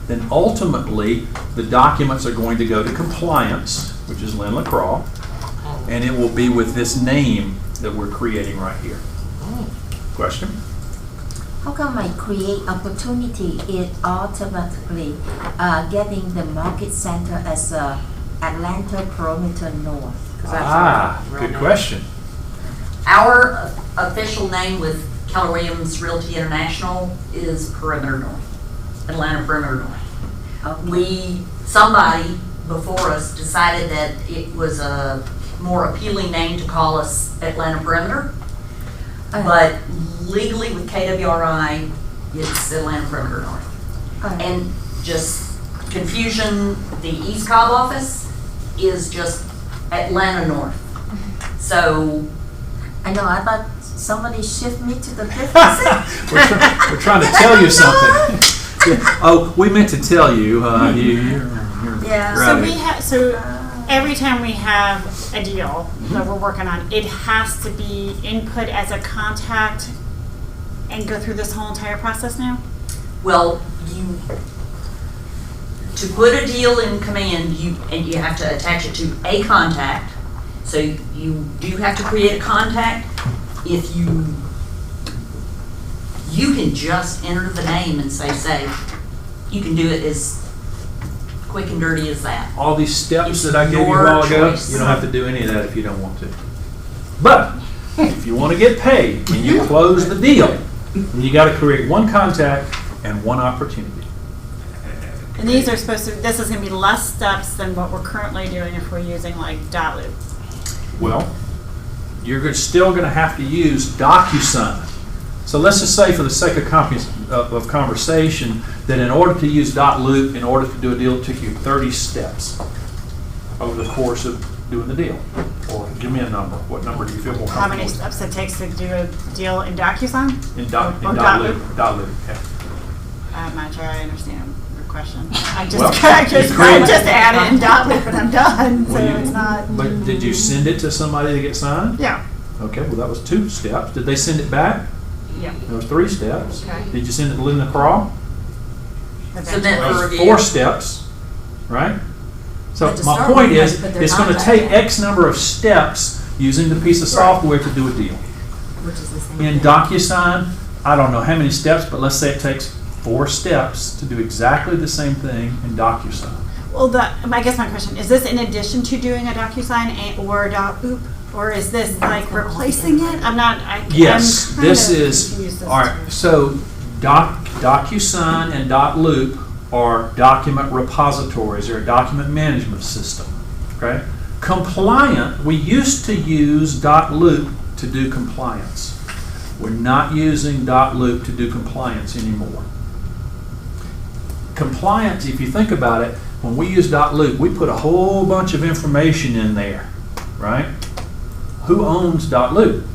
then ultimately the documents are going to go to compliance, which is Lynn LaCroix, and it will be with this name that we're creating right here. Question? How come I create opportunity, it automatically getting the market center as Atlanta Perimeter North? Good question. Our official name with Keller Williams Realty International is Perimeter North, Atlanta Perimeter North. Somebody before us decided that it was a more appealing name to call us Atlanta Perimeter, but legally with KWRI, it's Atlanta Perimeter North. And just confusion, the East Cobb office is just Atlanta North. So I know, I thought somebody shift me to the difference. we're trying to tell you something. Oh, we meant to tell you. So every time we have a deal that we're working on, it has to be input as a contact and go through this whole entire process now? Well, to put a deal in Command, you have to attach it to a contact. So you do have to create a contact. If you can just enter the name and say save. You can do it as quick and dirty as that. All these steps It's that I gave you a your while ago, choice. you don't have to do any of that if you don't want to. But if you want to get paid and you close the deal, you got to create one contact and one opportunity. And these are supposed to, this is gonna be less steps than what we're currently doing if we're using like .loop. Well, still going to have to use DocuSign. So let's just say, for the sake of conversation, that in order to use .loop, in order to do a deal, it took you 30 steps over the course of doing the deal. Or give me a number. What number do you feel more comfortable How many with? steps it takes to do a deal in DocuSign? In Or .loop. .loop, yeah. I'm not sure I understand your question. I Well, just, you create- I just add it in .loop and I'm done, so Well, you- it's not. But did you send it to somebody to get signed? Yeah, Okay, well, that was 2 steps. Did they send it back? yeah. There was 3 steps. Okay. Did you send it to Linda Crawl? Submit That for was review. 4 steps, right? So But to my start point with, you is, have to put their it's going to contact take in. X number of steps using the piece of software to do a deal. Which is the same In thing. DocuSign, I don't know how many steps, but let's say it takes 4 steps to do exactly the same thing in DocuSign. Well, I guess my question, is this in addition to doing a DocuSign or a .loop? Or is this like replacing it? I'm not, Yes, I'm kind this of is, confused as all right, to- so DocuSign and .loop are document repositories, or a document management system, okay? Compliant, we used to use .loop to do compliance. We're not using .loop to do compliance anymore. Compliance, if you think about it, when we use .loop, we put a whole bunch of information in there, right? Who owns .loop?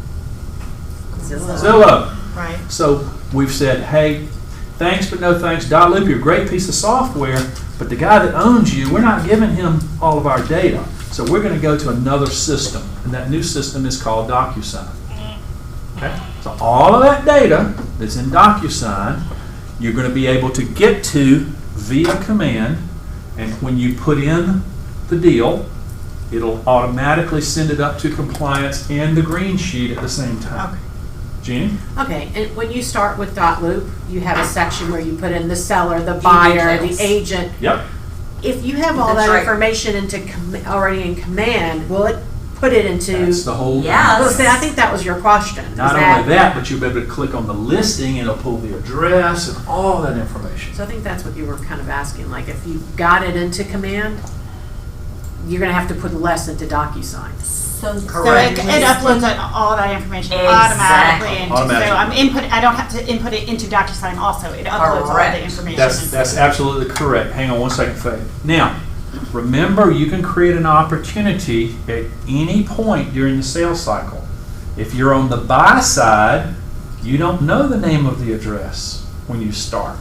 Zillow. Right. So we've said, hey, thanks but no thanks. .loop, you're a great piece of software, but the guy that owns you, we're not giving him all of our data. So we're going to go to another system, and that new system is called DocuSign. Okay? So all of that data that's in DocuSign, you're going to be able to get to via command, and when you put in the deal, it'll automatically send it up to compliance and the green sheet at the same time. Okay. Jeannie? Okay, and when you start with .loop, you have a section where you put in the seller, the buyer, details. the agent. Yep. If you have all That's that right. information already in command, will it put it into? That's the whole. Yeah. Well, see, I think that was your question. is Not only that, but you'll be able to click on the listing and it'll pull the address and all that information. So I think that's what you were kind of asking, like if you got it into command, you're gonna have to put less into DocuSign. So Correct. So it uploads all that information Exactly. automatically into, Automatically. so I don't have to input it into DocuSign also. It uploads all Correct. the information. That's absolutely correct. Hang on one second, Faye. Now, remember, you can create an opportunity at any point during the sales cycle. If you're on the buy side, you don't know the name of the address when you start.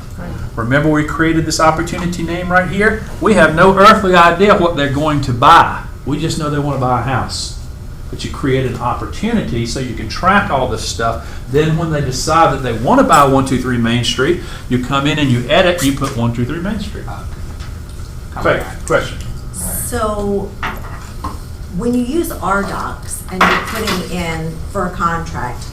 Remember, we created this opportunity name right here? We have no earthly idea what they're going to buy. We just know they want to buy a house. But you create an opportunity so you can track all this stuff. Then when they decide that they want to buy 123 Main Street, you come in and you edit, you put 123 Main Street. Faye, question. So when you use RDocs and you're putting in for a contract,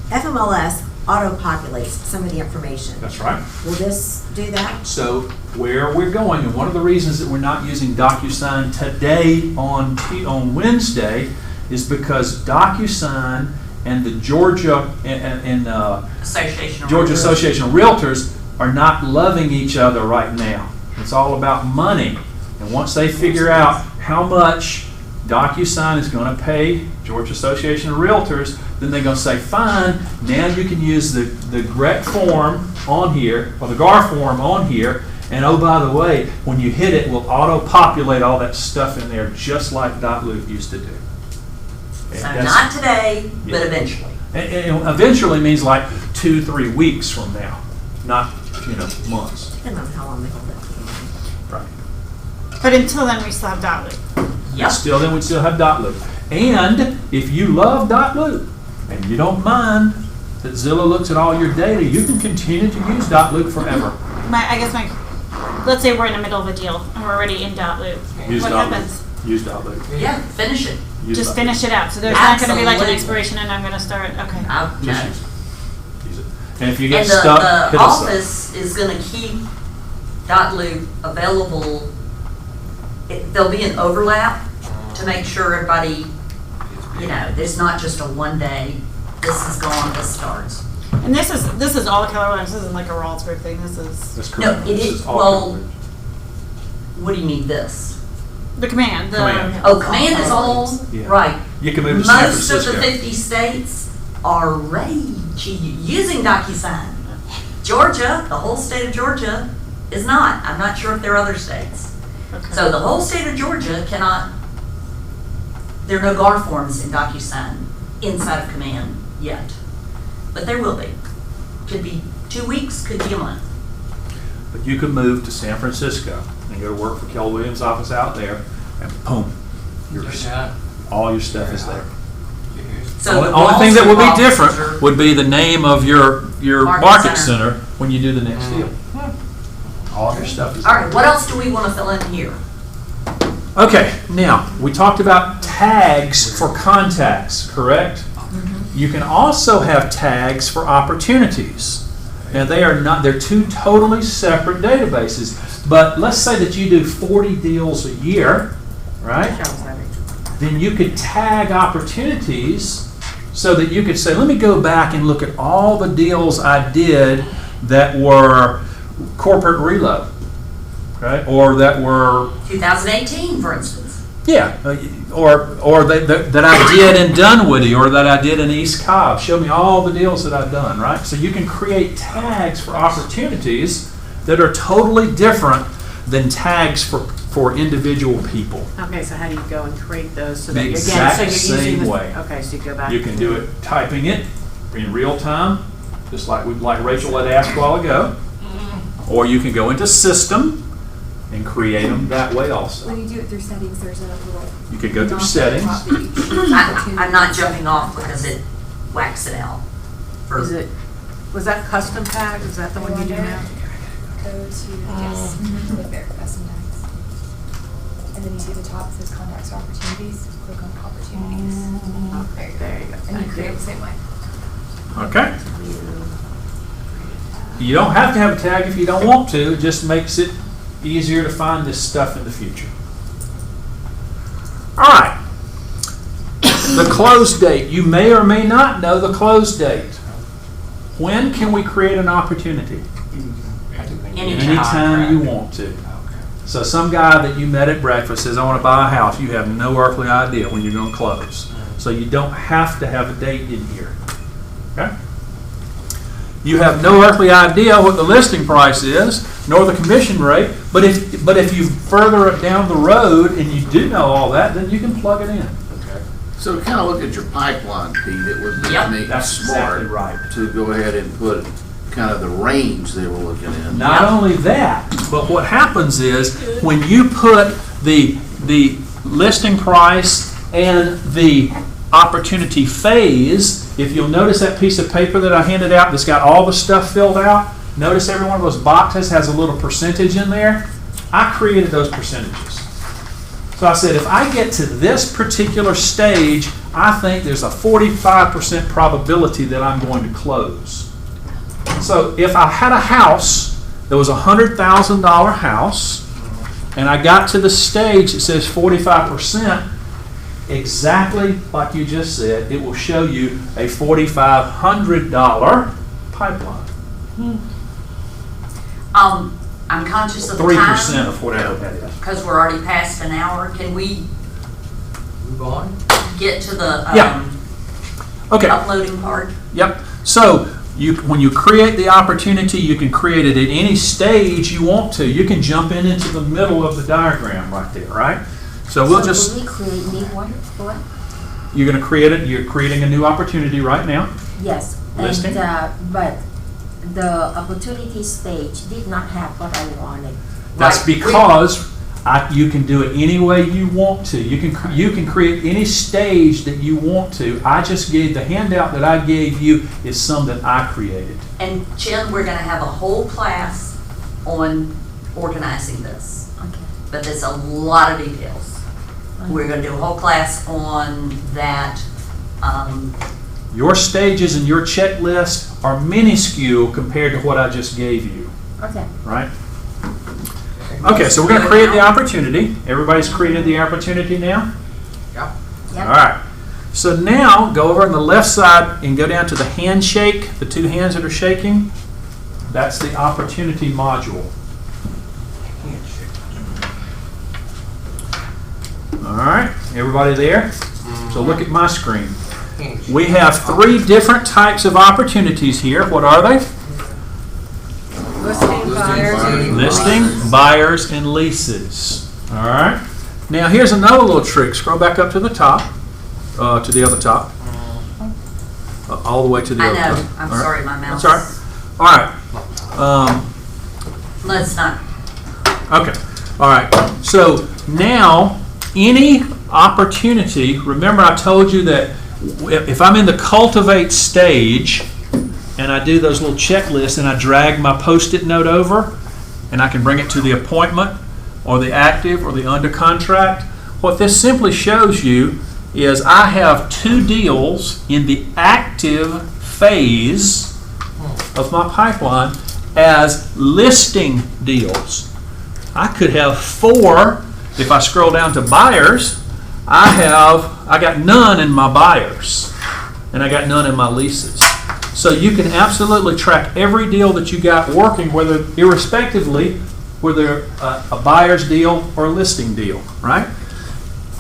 FMLS auto-populates some of the information. That's right. Will this do that? So where we're going, and one of the reasons that we're not using DocuSign today on Wednesday is because DocuSign and the Georgia Association of Georgia Realtors. Association of Realtors are not loving each other right now. It's all about money. And once they figure out how much DocuSign is going to pay Georgia Association of Realtors, then they're going to say, fine, now you can use the GREC form on here, or the GAR form on here, and oh, by the way, when you hit it, we'll auto-populate all that stuff in there just like .loop used to do. So That's- not today, Yeah. but eventually. and eventually means like 2-3 weeks from now, not, months. Depends on how long they hold it. Right. But until then, we still have .loop. Yep. Still, then we still have .loop. And if you love .loop and you don't mind that Zillow looks at all your data, you can continue to use .loop forever. Let's say we're in the middle of a deal and we're already in .loop. Use What .loop. happens? Use .loop. Yeah, finish it. Use Just .loop. finish it out. So there's not going to be like an Absolutely. expiration and I'm going to start, okay. Just No. use it. Use it. And if you get And stuck, the hit us up. office is gonna keep .loop available. There'll be an overlap to make sure everybody, there's not just a one day, this is gone, this starts. And this is all Keller Williams. This isn't like a Rawls group thing. This is. That's No, correct. it This is, all well, covered. What do you mean this? The command, Command. Oh, command is all, Yeah. right. You can move to San Most of Francisco. the 50 states are already using DocuSign. Georgia, the whole state of Georgia, is not. I'm not sure if there are other states. So the whole state of Georgia cannot, there are no GAR forms in DocuSign inside of command yet. But there will be. Could be 2 weeks, could be a month. But you could move to San Francisco and go to work for Keller Williams' office out there, and boom, all your stuff is there. So the Only thing that would be Wall Street different officer- would be the name of your Market market center. center when you do the next deal. All your stuff is All there. right, what else do we want to fill in here? Okay, now, we talked about tags for contacts, correct? You can also have tags for opportunities. Now, they're two totally separate databases. But let's say that you do 40 deals a year, right? Then you could tag opportunities so that you could say, let me go back and look at all the deals I did that were corporate reload, right? Or that were 2018, for instance. yeah, or that I did in Dunwoody or that I did in East Cobb. Show me all the deals that I've done, right? So you can create tags for opportunities that are totally different than tags for individual people. Okay, so how do you go and create those so The that you're, exact again, so you're same using way. Okay, so you go back. You can do it typing it in real time, just like Rachel had asked a while ago. Or you can go into System and create them that way also. When you do it through settings, there's a little. You could go through settings. I'm not jumping off because it whacks it out. Was that custom tag? Is that the one you do now? Go to, yes, click there, custom tags. And then you see the top, it says contacts or opportunities, click on opportunities. There you go. And you create it the same way. Okay. You don't have to have a tag if you don't want to. It just makes it easier to find this stuff in the future. All right. The close date. You may or may not know the close date. When can we create an opportunity? Anytime you want to. So some guy that you met at breakfast says, I want to buy a house. You have no earthly idea when you're going to close. So you don't have to have a date in here. Okay? You have no earthly idea what the listing price is, nor the commission rate. But if you further it down the road and you do know all that, then you can plug it in. Okay. So kind of look at your pipeline, Pete. It would make That's smart exactly right. to go ahead and put kind of the range they were looking at. Not only that, but what happens is when you put the listing price and the opportunity phase, if you'll notice that piece of paper that I handed out that's got all the stuff filled out, notice every one of those boxes has a little percentage in there. I created those percentages. So I said, if I get to this particular stage, I think there's a 45% probability that I'm going to close. So if I had a house that was a $100,000 house, and I got to the stage that says 45%, exactly like you just said, it will show you a $4,500 pipeline. I'm conscious of the 3% time of whatever that is. because we're already past an hour. Can we Move on? get to the Yeah. Okay. uploading part? Yep. So when you create the opportunity, you can create it at any stage you want to. You can jump into the middle of the diagram right there, right? So we'll just. Will we create new one? What? You're going to create it. You're creating a new opportunity right now. Yes. Listing? But the opportunity stage did not have what I wanted. That's Right. because you can do it any way you want to. You can create any stage that you want to. I just gave the handout that I gave you is some that I created. And Jen, we're going to have a whole class on organizing this. Okay. But there's a lot of details. We're going to do a whole class on that. Your stages and your checklist are minuscule compared to what I just gave you. Okay. Right? Okay, so we're going to create the opportunity. Everybody's created the opportunity now? Yep. Yep. All right. So now go over on the left side and go down to the handshake, the two hands that are shaking. That's the opportunity module. right, everybody there? So look at my screen. We have 3 different types of opportunities here. What are they? Listing, buyers, and leases. All right. Now here's another little trick. Scroll back up to the top, to the other top, all the way to the other top. I know. I'm sorry, my mouse. That's all right. All right. Let's not. Okay. All right. So now any opportunity. Remember, I told you that if I'm in the cultivate stage and I do those little checklists and I drag my Post-it note over and I can bring it to the appointment or the active or the under contract, what this simply shows you is I have 2 deals in the active phase of my pipeline as listing deals. I could have 4. If I scroll down to buyers, I got none in my buyers, and I got none in my leases. So you can absolutely track every deal that you got working, whether irrespectively whether a buyer's deal or a listing deal, right?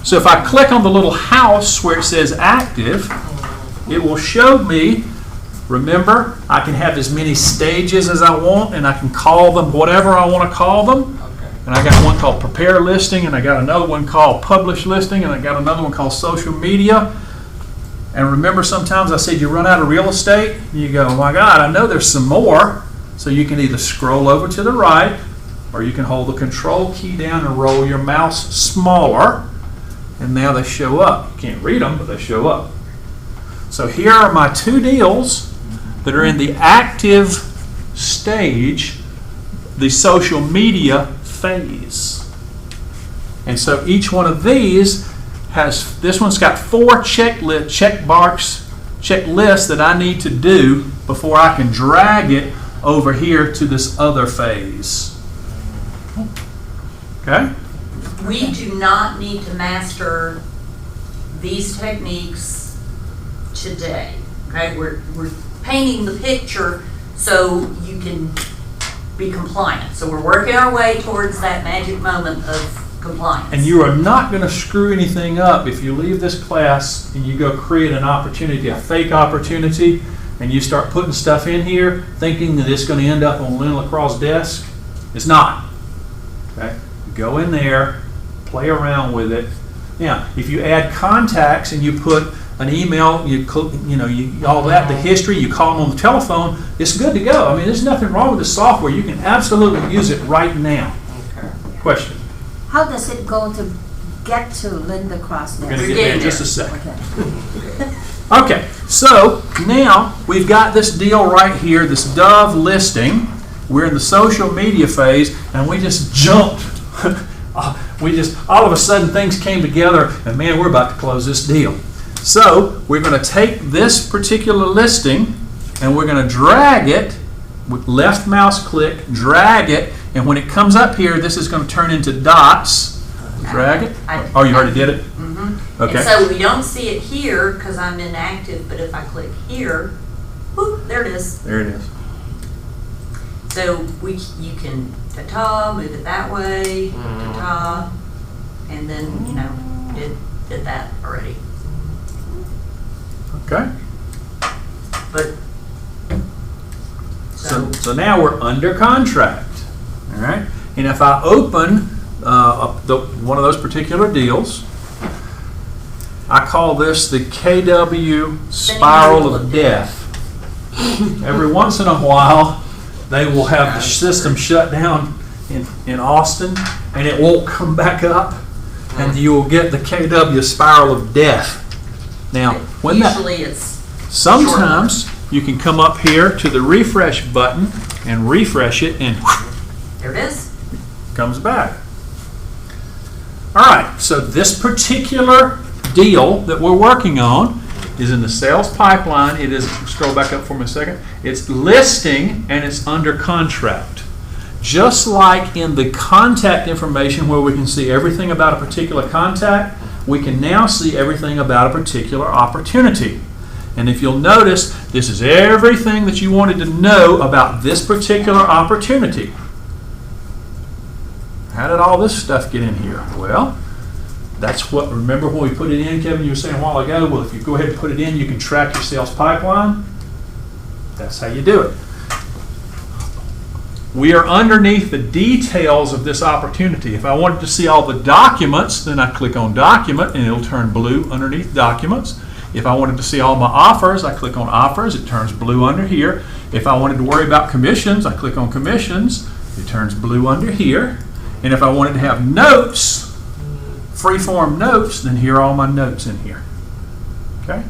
So if I click on the little house where it says active, it will show me. Remember, I can have as many stages as I want, and I can call them whatever I want to call them. And I got one called prepare listing, and I got another one called publish listing, and I got another one called social media. And remember, sometimes I said you run out of real estate, and you go, oh my God, I know there's some more. So you can either scroll over to the right, or you can hold the control key down and roll your mouse smaller, and now they show up. You can't read them, but they show up. So here are my 2 deals that are in the active stage, the social media phase. And so each one of these has, this one's got 4 checklists that I need to do before I can drag it over here to this other phase. Okay? We do not need to master these techniques today. Okay? We're painting the picture so you can be compliant. So we're working our way towards that magic moment of compliance. And you are not going to screw anything up if you leave this class and you go create an opportunity, a fake opportunity, and you start putting stuff in here thinking that it's going to end up on Lynn LaCroix's desk. It's not. Okay? You go in there, play around with it. Now, if you add contacts and you put an email, all that, the history, you call them on the telephone, it's good to go. I mean, there's nothing wrong with the software. You can absolutely use it right now. Okay. Question? How does it go to get to Lynn LaCroix's desk? We're going to get there in just a second. Okay, so now we've got this deal right here, this Dove listing. We're in the social media phase, and we just jumped. All of a sudden things came together, and man, we're about to close this deal. So we're going to take this particular listing, and we're going to drag it with left mouse click, drag it, and when it comes up here, this is going to turn into dots. Drag it. Oh, you already did it? Mm-hmm. Okay. And so we don't see it here because I'm inactive, but if I click here, whoop, there it is. There it is. So you can ta-ta, move it that way, ta-ta, and then, did that already. Okay. But So now we're under contract. All right. And if I open one of those particular deals, I call this the KW spiral of death. Every once in a while, they will have the system shut down in Austin, and it won't come back up, and you will get the KW spiral of death. Now, when usually it's sometimes you can come up here to the refresh button and refresh it, and there it is. Comes back. All right, so this particular deal that we're working on is in the sales pipeline. It is, scroll back up for me a second. It's listing and it's under contract. Just like in the contact information where we can see everything about a particular contact, we can now see everything about a particular opportunity. And if you'll notice, this is everything that you wanted to know about this particular opportunity. How did all this stuff get in here? Well, That's what, remember when we put it in, Kevin, you were saying a while ago, well, if you go ahead and put it in, you can track your sales pipeline. That's how you do it. We are underneath the details of this opportunity. If I wanted to see all the documents, then I click on Document, and it'll turn blue underneath Documents. If I wanted to see all my offers, I click on Offers, it turns blue under here. If I wanted to worry about commissions, I click on Commissions, it turns blue under here. And if I wanted to have notes, free-form notes, then here are all my notes in here. Okay?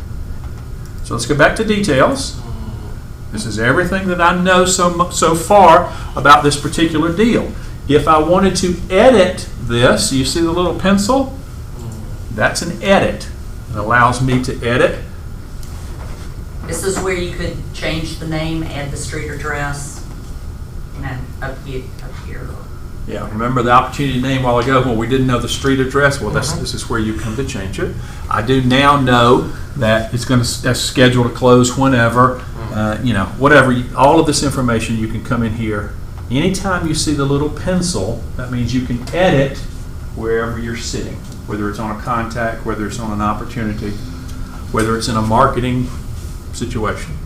So let's go back to details. This is everything that I know so far about this particular deal. If I wanted to edit this, you see the little pencil? That's an edit. It allows me to edit. This is where you could change the name, add the street address, you know, up here. Yeah, remember the opportunity name a while ago when we didn't know the street address? Well, this is where you come to change it. I do now know that it's going to that's scheduled to close whenever, you know, whatever. All of this information you can come in here. Anytime you see the little pencil, that means you can edit wherever you're sitting, whether it's on a contact, whether it's on an opportunity, whether it's in a marketing situation.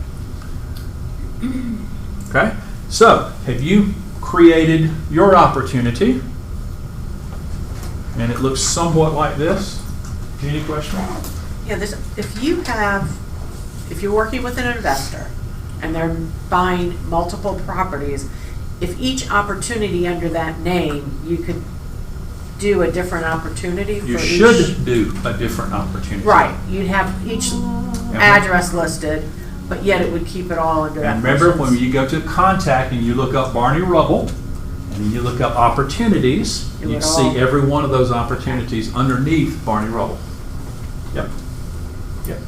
Okay? So, have you created your opportunity? And it looks somewhat like this. Any question? Yeah, if you're working with an investor and they're buying multiple properties, if each opportunity under that name, you could do a different opportunity for You each. should do a different opportunity. Right, you'd have each address listed, but yet it would keep it all under that And remember, person's. when you go to contact and you look up Barney Rubble, and then you look up opportunities, It you would see all- every one of those opportunities underneath Barney Rubble. Yep. Yep.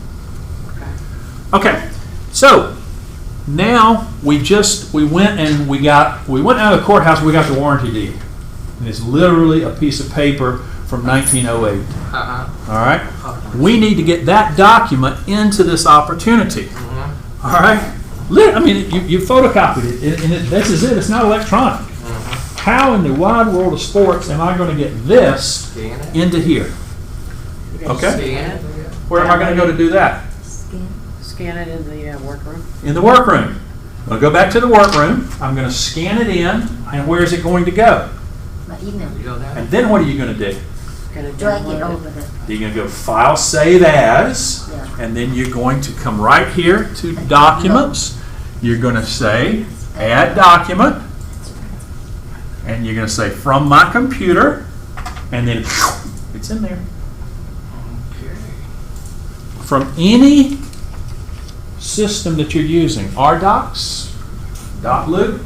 Okay. So now we went out of the courthouse. We got the warranty deed, and it's literally a piece of paper from 1908. All right. We need to get that document into this opportunity. All right. I mean, you photocopied it, and this is it. It's not electronic. How in the wide world of sports am I going to get this into here? Okay. Where am I going to go to do that? Scan it in the workroom. In the workroom. I'll go back to the workroom. I'm going to scan it in, and where is it going to go? My email. And then what are you going to do? Drag it over there. You're going to go File, Save As, and then you're going to come right here to Documents. You're going to say Add Document, and you're going to say From My Computer, and then it's in there. From any system that you're using, RDocs, .loop,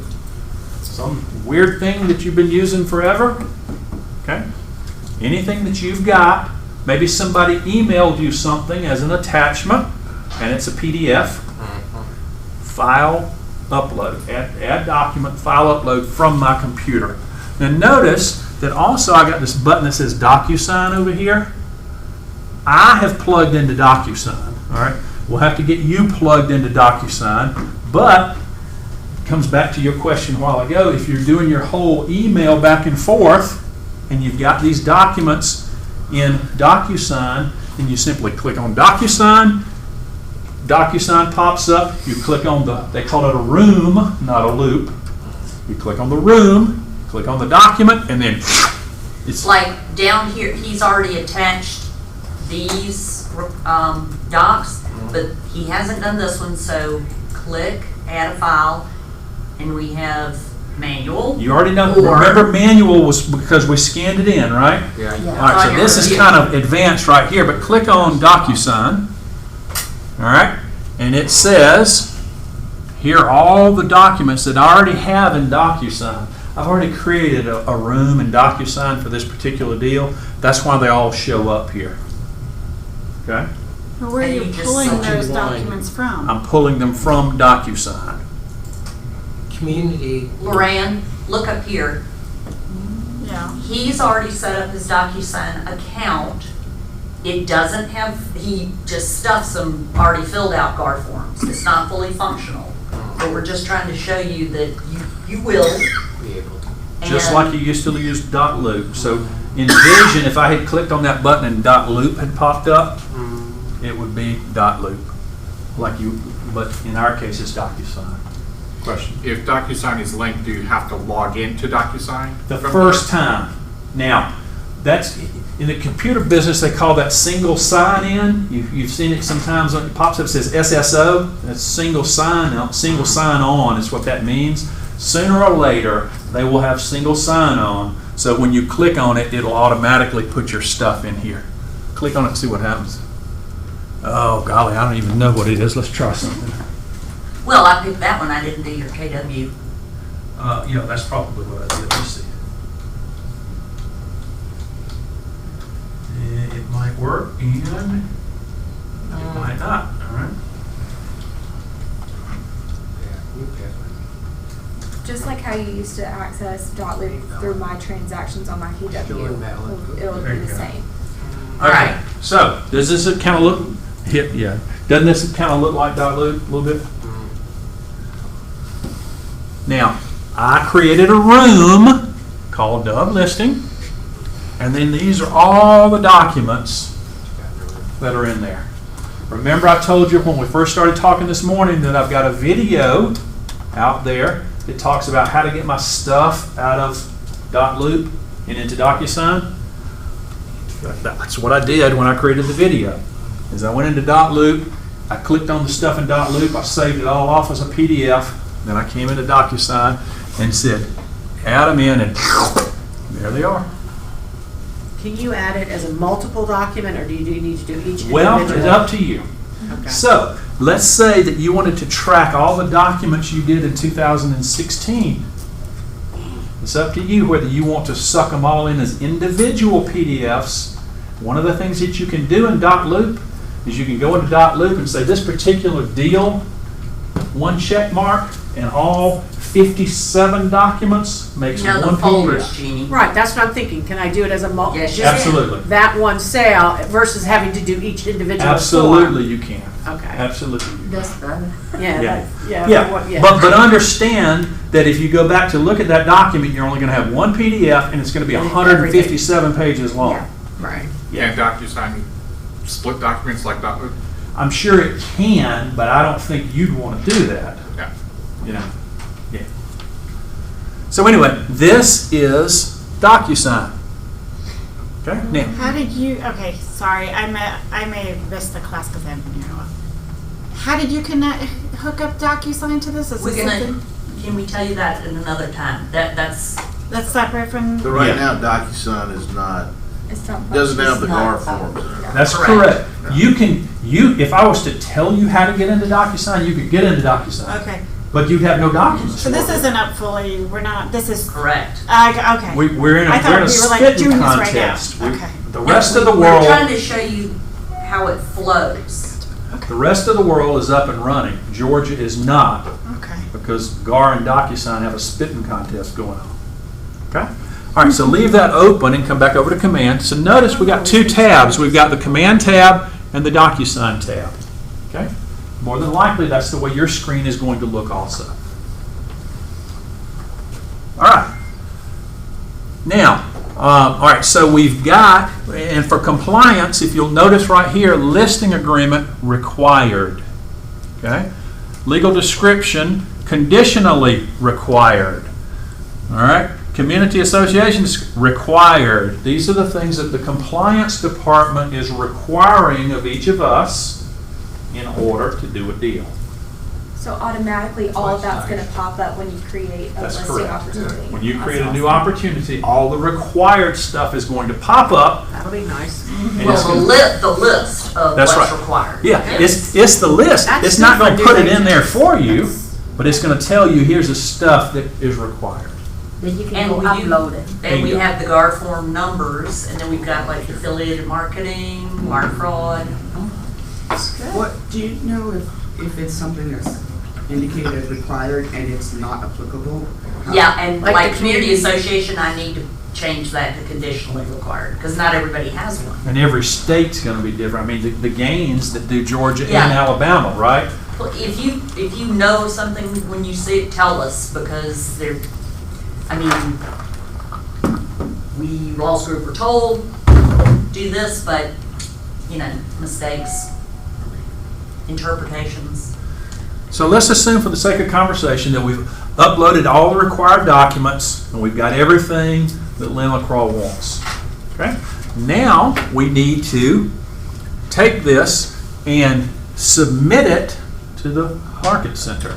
some weird thing that you've been using forever, okay? Anything that you've got, maybe somebody emailed you something as an attachment, and it's a PDF. File, upload, add document, file, upload from my computer. Now notice that also I got this button that says DocuSign over here. I have plugged into DocuSign, all right? We'll have to get you plugged into DocuSign, but it comes back to your question a while ago. If you're doing your whole email back and forth, and you've got these documents in DocuSign, then you simply click on DocuSign. DocuSign pops up. You click on they call it a room, not a loop. You click on the room, click on the document, and then it's like down here, he's already attached these docs, but he hasn't done this one, so click, add a file, and we have manual. You already know. Remember, manual was because we scanned it in, right? Yeah. All right, so this is kind of advanced right here, but click on DocuSign. All right, and it says here are all the documents that I already have in DocuSign. I've already created a room in DocuSign for this particular deal. That's why they all show up here. Okay? Well, where are you pulling those documents from? I'm pulling them from DocuSign. Community. Moran, look up here. Yeah. He's already set up his DocuSign account. It doesn't have, he just stuffs some already filled out GAR forms. It's not fully functional. But we're just trying to show you that you will Be able to. Just like you used to use .loop. So envision if I had clicked on that button and .loop had popped up, it would be .loop. Like you, but in our case, it's DocuSign. Question? If DocuSign is linked, do you have to log into DocuSign? The first time. Now, that's, in the computer business, they call that single sign-in. You've seen it sometimes, it pops up, it says SSO. That's single sign-on is what that means. Sooner or later, they will have single sign-on. So when you click on it, it'll automatically put your stuff in here. Click on it and see what happens. Oh, golly, I don't even know what it is. Let's try something. Well, I picked that one, I didn't do your KW. Yeah, that's probably what I did. Let's see. It might work, and it might not. All right. Just like how you used to access .loop through my transactions on my KW, it'll be the same. All right. So, does this kind of look? Yeah. Doesn't this kind of look like .loop a little bit? Now, I created a room called Dub Listing, and then these are all the documents that are in there. Remember, I told you when we first started talking this morning that I've got a video out there that talks about how to get my stuff out of .loop and into DocuSign. That's what I did when I created the video. Is I went into .loop, I clicked on the stuff in .loop, I saved it all off as a PDF, then I came into DocuSign and said, add them in, and there they are. Can you add it as a multiple document, or do you need to do each individual? Well, it's up to you. Okay. So, let's say that you wanted to track all the documents you did in 2016. It's up to you whether you want to suck them all in as individual PDFs. One of the things that you can do in .loop is you can go into .loop and say this particular deal, one check mark, and all 57 documents makes one the folders, PDF. Jeannie. Right, that's what I'm thinking. Can I do it as a multi? Yes, you Absolutely. That one sale versus having to do each individual Absolutely, you can. Okay. Absolutely. You can. That's better. Yeah. But understand that if you go back to look at that document, you're only going to have one PDF, and it's going to be 157 pages long. Yeah. Right. Can DocuSign split documents like .loop? I'm sure it can, but I don't think you'd want to do that. Yeah. You know. Yeah. So anyway, this is DocuSign. Okay. Now, How did you? Okay, sorry, I may have missed the class because I haven't been here in a while. How did you hook up DocuSign to this? Is We're this gonna, something can we tell you that in another time? That's separate from? So right Yeah. now, DocuSign is not, It's not doesn't have the it's GAR not- forms in it. that's correct. If I was to tell you how to get into DocuSign, you could get into DocuSign. Okay, But you'd have no documents. so this for it. isn't up fully. We're not. This is correct. okay. We're in I a thought we were like spitting doing this right now. contest. Okay. The rest of the We're world, trying to show you how it flows. the rest of the world is up and running. Georgia is not, Okay. because GAR and DocuSign have a spitting contest going on. Okay? All right, so leave that open and come back over to Command. So notice we got two tabs. We've got the Command tab and the DocuSign tab. Okay? More than likely, that's the way your screen is going to look also. All right. Now, all right, so we've got, and for compliance, if you'll notice right here, listing agreement required. Okay? Legal description conditionally required. All right? Community associations required. These are the things that the compliance department is requiring of each of us in order to do a deal. So automatically, all of that's going to pop up when you create a That's listing correct. opportunity. When you That's create a new awesome. opportunity, all the required stuff is going to pop up. That'll be nice. and it's Well, gonna- the list of That's what's right. required. Yeah, Yes. it's the list. That's It's not good going for to put it doing in there that. for you, but it's going to tell you here's the stuff that is required. Then you can And go we do- upload it. And we Bingo. have the GAR form numbers, and then we've got like affiliated marketing, mark fraud. What, do you know if it's something that's indicated as required and it's not applicable? Yeah, and Like like the community community- association, I need to change that to conditionally required, because not everybody has one. And every state's going to be different. I mean, the gains that do Georgia Yeah. and Alabama, right? Well, if you know something when you see it, tell us, because I mean, we, law school, were told, do this, but, you know, mistakes, interpretations. So let's assume for the sake of conversation that we've uploaded all the required documents and we've got everything that Lynn LaCroix wants. Okay? Now we need to take this and submit it to the Market Center.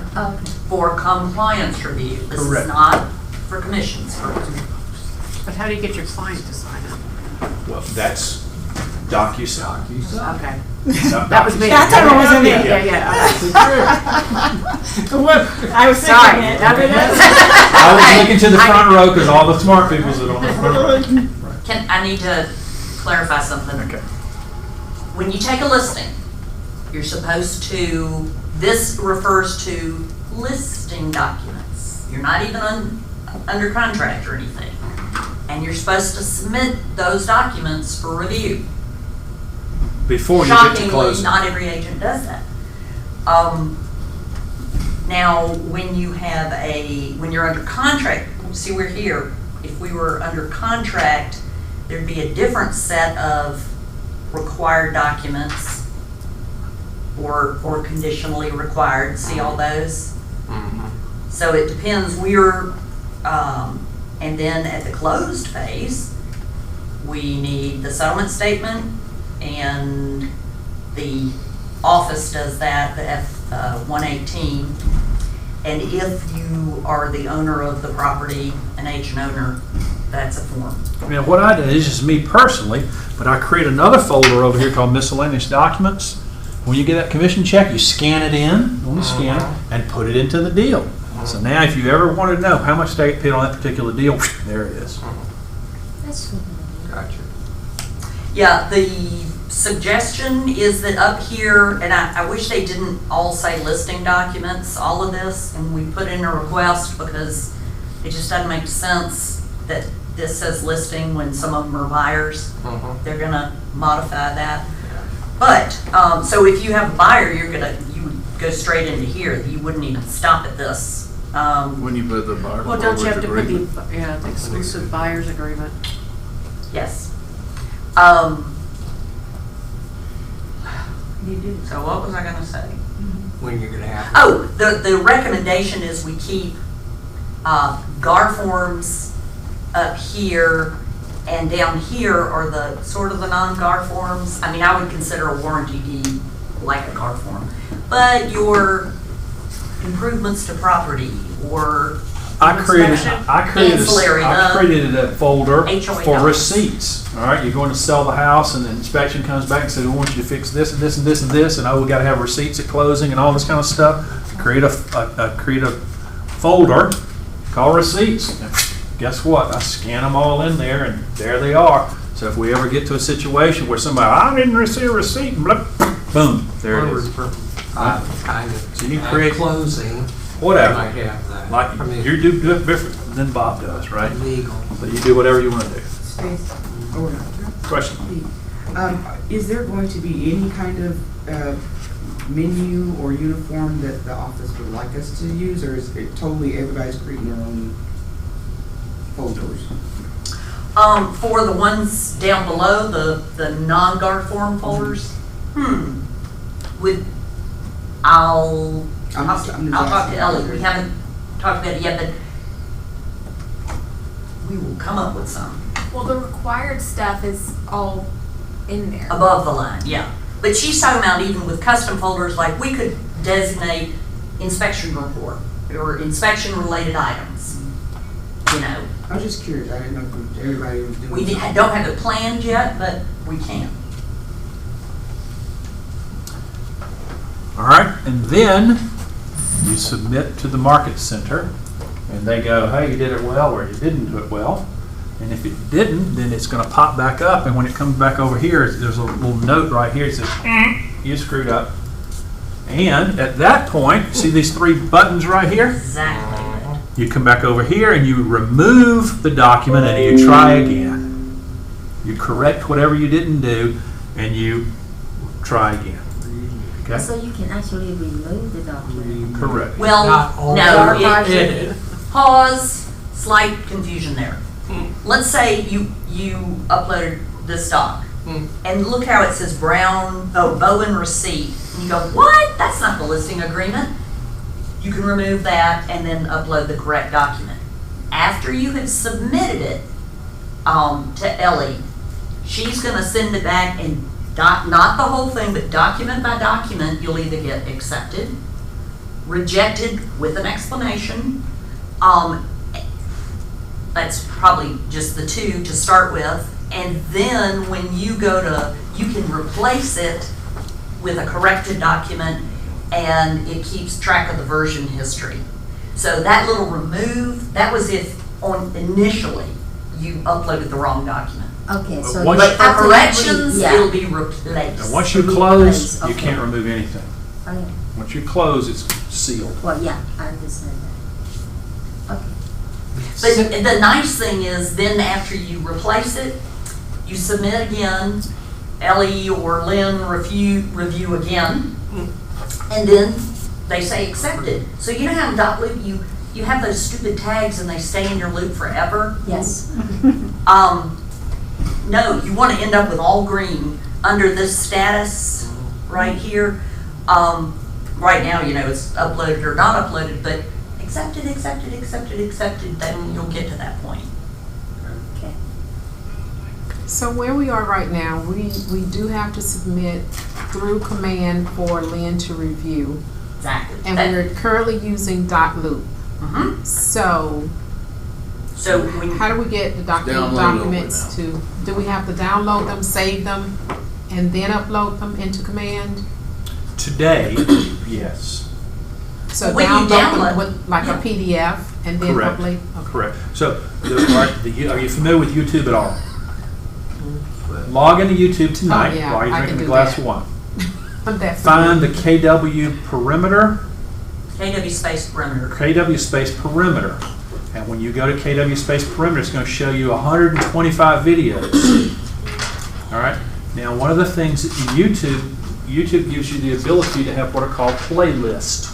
For compliance review. This is Correct. not for commissions. But how do you get your client to sign it? Well, that's DocuSign. Okay. Not That was me. That's what was in it. Yeah. I was Sorry. thinking it. I was looking to the front row because all the smart people sit on the front row. I need to clarify something. Okay. When you take a listing, you're supposed to, this refers to listing documents. You're not even under contract or anything. And you're supposed to submit those documents for review. Before you get to Shockingly, closing. not every agent does that. Now, when you have when you're under contract, see, we're here. If we were under contract, there'd be a different set of required documents or conditionally required. See all those? So it depends. And then at the closed phase, we need the settlement statement, and the office does that, the F-118. And if you are the owner of the property, an agent owner, that's a form. Now, what I did is just me personally, but I create another folder over here called miscellaneous documents. When you get that commission check, you scan it in on the scanner and put it into the deal. So now if you ever wanted to know how much they paid on that particular deal, there it is. That's good. Gotcha. Yeah, the suggestion is that up here, and I wish they didn't all say listing documents, all of this, and we put in a request because it just doesn't make sense that this says listing when some of them are buyers. They're gonna modify that. But, so if you have a buyer, you would go straight into here. You wouldn't even stop at this. When you put the buyer Well, don't you have to put agreement. the exclusive buyer's agreement? Yes. So what was I gonna say? When you're gonna have. Oh, the recommendation is we keep GAR forms up here, and down here are the sort of the non-GAR forms. I mean, I would consider a warranty deed like a GAR form, but your improvements to property or I created ancillary, a folder HOA for docs. receipts. All right, you're going to sell the house, and the inspection comes back and says, "We want you to fix this and this and this and this," and we got to have receipts at closing and all this kind of stuff. Create a folder called receipts. And guess what? I scan them all in there, and there they are. So if we ever get to a situation where somebody, I didn't receive a receipt, blah, boom, there it is. Kind of. So you create closing. whatever. You might have that. Like you do different than Bob does, right? Legal. But you do whatever you want to do. Question? Is there going to be any kind of menu or uniform that the office would like us to use, or is it totally everybody's creating their own folders? For the ones down below, the non-GAR form folders, I'll talk to Ellie. We haven't talked about it yet, but we will come up with some. Well, the required stuff is all in there. Above the line, yeah. But she's talking about even with custom folders, like we could designate inspection report or inspection related items, you know. I was just curious. I didn't know if everybody was doing We something. don't have it planned yet, but we can. All right, and then you submit to the Market Center, and they go, hey, you did it well, or you didn't do it well. And if it didn't, then it's going to pop back up, and when it comes back over here, there's a little note right here that says, you screwed up. And at that point, see these three buttons right here? Exactly. You come back over here, and you remove the document, and you try again. You correct whatever you didn't do, and you try again. Okay? So you can actually remove the document. Correct. Well, Not all no, edit. pause, slight confusion there. let's say you uploaded this doc, and look how it says Bowen receipt. And you go, what? That's not the listing agreement. You can remove that and then upload the correct document. After you have submitted it to Ellie, she's going to send it back and not the whole thing, but document by document, you'll either get accepted, rejected with an explanation. That's probably just the two to start with. And then when you go to, you can replace it with a corrected document, and it keeps track of the version history. So that little remove, that was if initially you uploaded the wrong document. Okay, so once- But for corrections, it'll be replaced. And once you close, you can't remove anything. Okay. Once you close, it's sealed. Well, yeah, I understand that. Okay. But the nice thing is, then after you replace it, you submit again, Ellie or Lynn review again, and then they say accepted. So you know how in dot loop you have those stupid tags and they stay in your loop forever? Yes. No, you want to end up with all green under this status right here. Right now, it's uploaded or not uploaded, but accepted, then you'll get to that point. Okay. So where we are right now, we do have to submit through command for Lynn to review. Exactly. And we're currently using dot loop. So how do we get the documents to, do we have to download them, save them, and then upload them into command? Today, yes. So When you download them with like a PDF and then Correct. upload? Okay. Correct. So, are you familiar with YouTube at all? Log into YouTube tonight yeah, while you're I drinking can a do glass that. of wine. I'm that Find the familiar. KW perimeter, KW space perimeter. KW space perimeter. And when you go to KW space perimeter, it's going to show you 125 videos. All right. Now, one of the things that YouTube gives you the ability to have what are called playlists.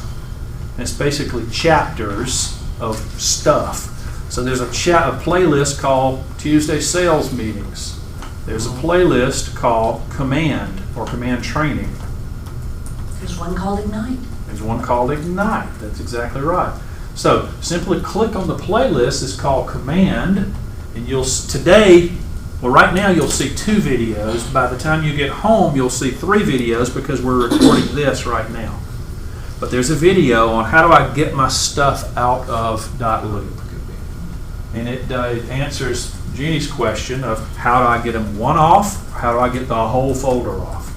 And it's basically chapters of stuff. So there's a playlist called Tuesday Sales Meetings. There's a playlist called Command or Command Training. There's one called Ignite. There's one called Ignite. That's exactly right. So simply click on the playlist. It's called Command, and right now you'll see 2 videos. By the time you get home, you'll see 3 videos because we're recording this right now. But there's a video on how do I get my stuff out of dot loop, and it answers Jeannie's question of how do I get them one off, how do I get the whole folder off.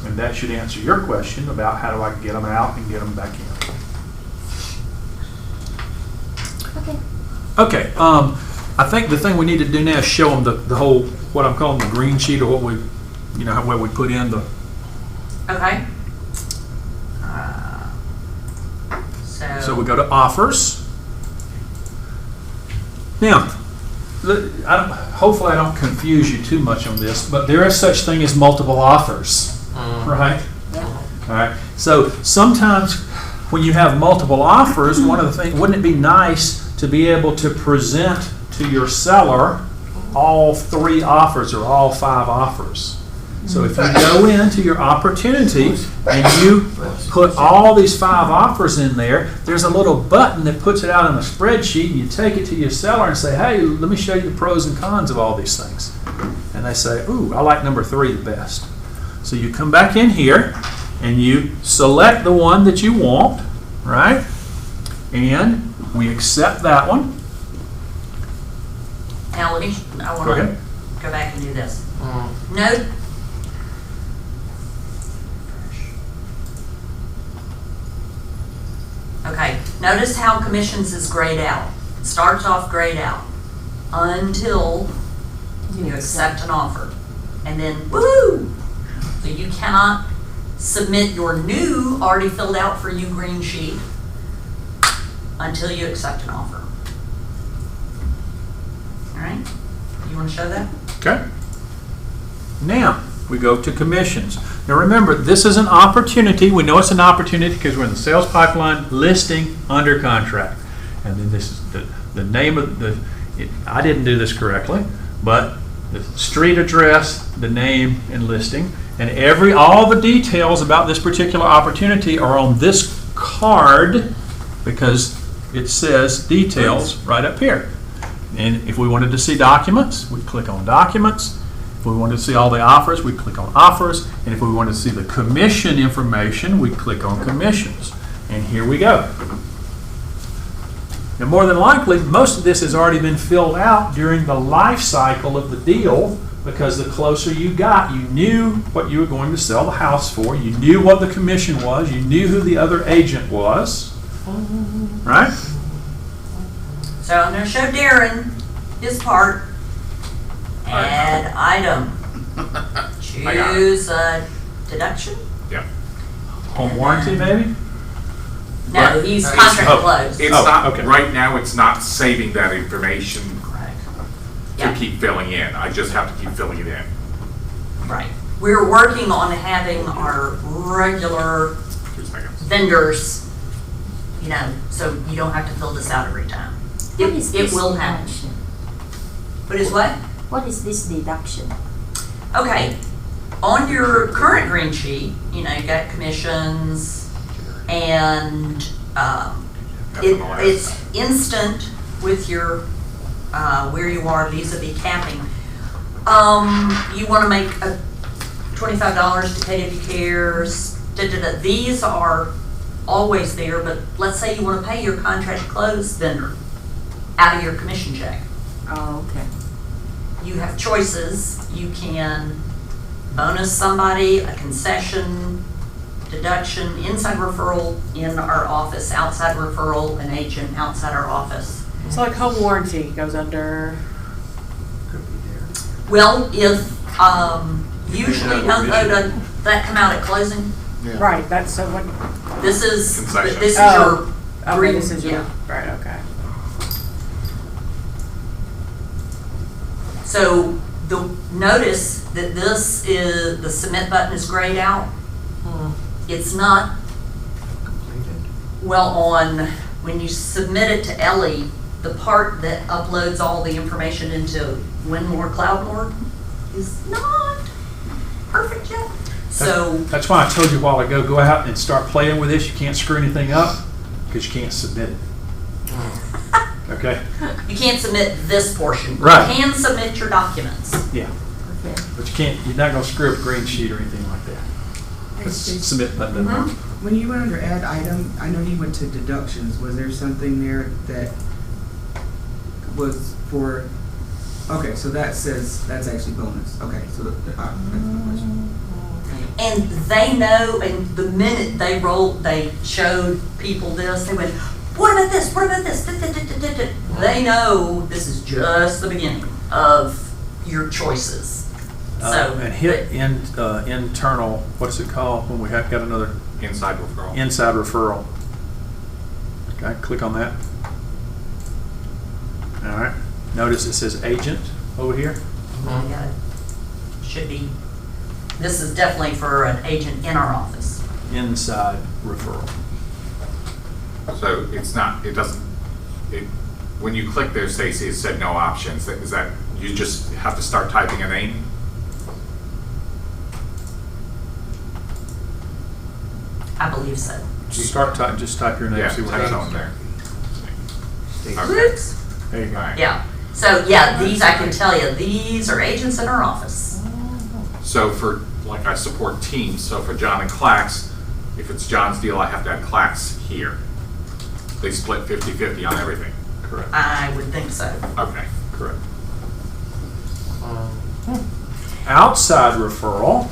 And that should answer your question about how do I get them out and get them back in. Okay. Okay, I think the thing we need to do now is show them the whole, what I'm calling the green sheet, or what where we put in the. Okay. So we go to offers. Now, hopefully I don't confuse you too much on this, but there is such thing as multiple offers, right? Yeah. All right. So sometimes when you have multiple offers, one of the things, wouldn't it be nice to be able to present to your seller all 3 offers or all 5 offers? So if you go into your opportunity and you put all these 5 offers in there, there's a little button that puts it out on a spreadsheet, and you take it to your seller and say, hey, let me show you the pros and cons of all these things. And they say, ooh, I like number 3 the best. So you come back in here and you select the one that you want, right? And we accept that one. Now I Go want ahead. to go back and do this. Note. Okay, notice how commissions is grayed out. It starts off grayed out until you accept an offer. And then, woo! So you cannot submit your new, already filled out for you green sheet until you accept an offer. All right? You want to show that? Okay. Now, we go to commissions. Now remember, this is an opportunity. We know it's an opportunity because we're in the sales pipeline, listing, under contract. And then this is the name of I didn't do this correctly, but the street address, the name, and listing, and all the details about this particular opportunity are on this card because it says details right up here. And if we wanted to see documents, we'd click on documents. If we wanted to see all the offers, we'd click on offers. And if we wanted to see the commission information, we'd click on commissions. And here we go. And more than likely, most of this has already been filled out during the life cycle of the deal, because the closer you got, you knew what you were going to sell the house for, you knew what the commission was, you knew who the other agent was, right? So I'm going to show Darren his part. Add item. Choose a deduction. Yeah. Home warranty, maybe? No, he's contract closed. It's not, right now, it's not saving that information to keep filling in. I just have to keep filling it in. Right. We're working on having our regular vendors, you know, so you don't have to fill this out every time. It will happen. What is what? What is this deduction? Okay. On your current green sheet, you know, you got commissions and it's instant with your where you are vis-a-vis capping. You want to make a $25 to KW Cares. These are always there, but let's say you want to pay your contract close vendor out of your commission check. Oh, okay. You have choices. You can bonus somebody, a concession, deduction, inside referral in our office, outside referral, an agent outside our office. So like home warranty goes under. Well, if usually don't that come out at closing? Yeah. Right. That's so what. This is concession. This is your okay, this is your right. Okay. So notice that this is the submit button is grayed out. It's not well on when you submit it to Ellie. The part that uploads all the information into Winmore Cloudmore is not perfect yet. So that's why I told you a while ago, go out and start playing with this. You can't screw anything up because you can't submit it. Okay? You can't submit this portion. Right. You can submit your documents. Yeah. Okay. But you can't, you're not going to screw up a green sheet or anything like that. Submit button. When you went under add item, I know you went to deductions. Was there something there that was for, okay, so that says that's actually bonus. Okay, so that's my question. And they know, and the minute they showed people this, they went, what about this? What about this? They know this is just the beginning of your choices. So and hit internal, what's it called when we have got another? Inside referral. Inside referral. Okay, click on that. All right. Notice it says agent over here. Yeah, should be. This is definitely for an agent in our office. Inside referral. So it's not. It doesn't. When you click there, Stacy, it said no options. Is that you just have to start typing a name? I believe so. Just type your name. Yeah, see what type it happens. on there. Oops. There you go. Yeah. So yeah, these I can tell you, these are agents in our office. So for, like, I support teams, so for John and Clax, if it's John's deal, I have to add Clax here. They split 50-50 on everything. Correct. I would think so. Okay. Correct. Outside referral,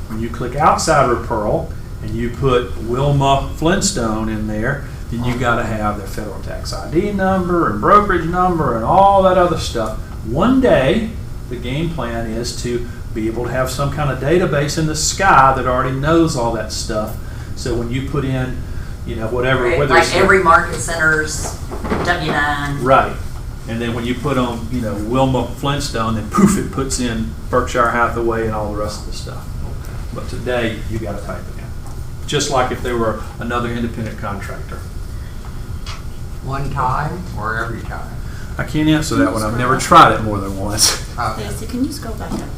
when you click outside referral and you put Wilma Flintstone in there, then you got to have their federal tax ID number and brokerage number and all that other stuff. One day, the game plan is to be able to have some kind of database in the sky that already knows all that stuff. So when you put in, you know, whatever, Right, whether like it's every market center's W-9. right. And then when you put on, you know, Wilma Flintstone, then poof, it puts in Berkshire Hathaway and all the rest of the stuff. But today, you got to type it in. Just like if they were another independent contractor. One time or every time? I can't answer that one. I've never tried it more than once. Stacy, can you scroll back up?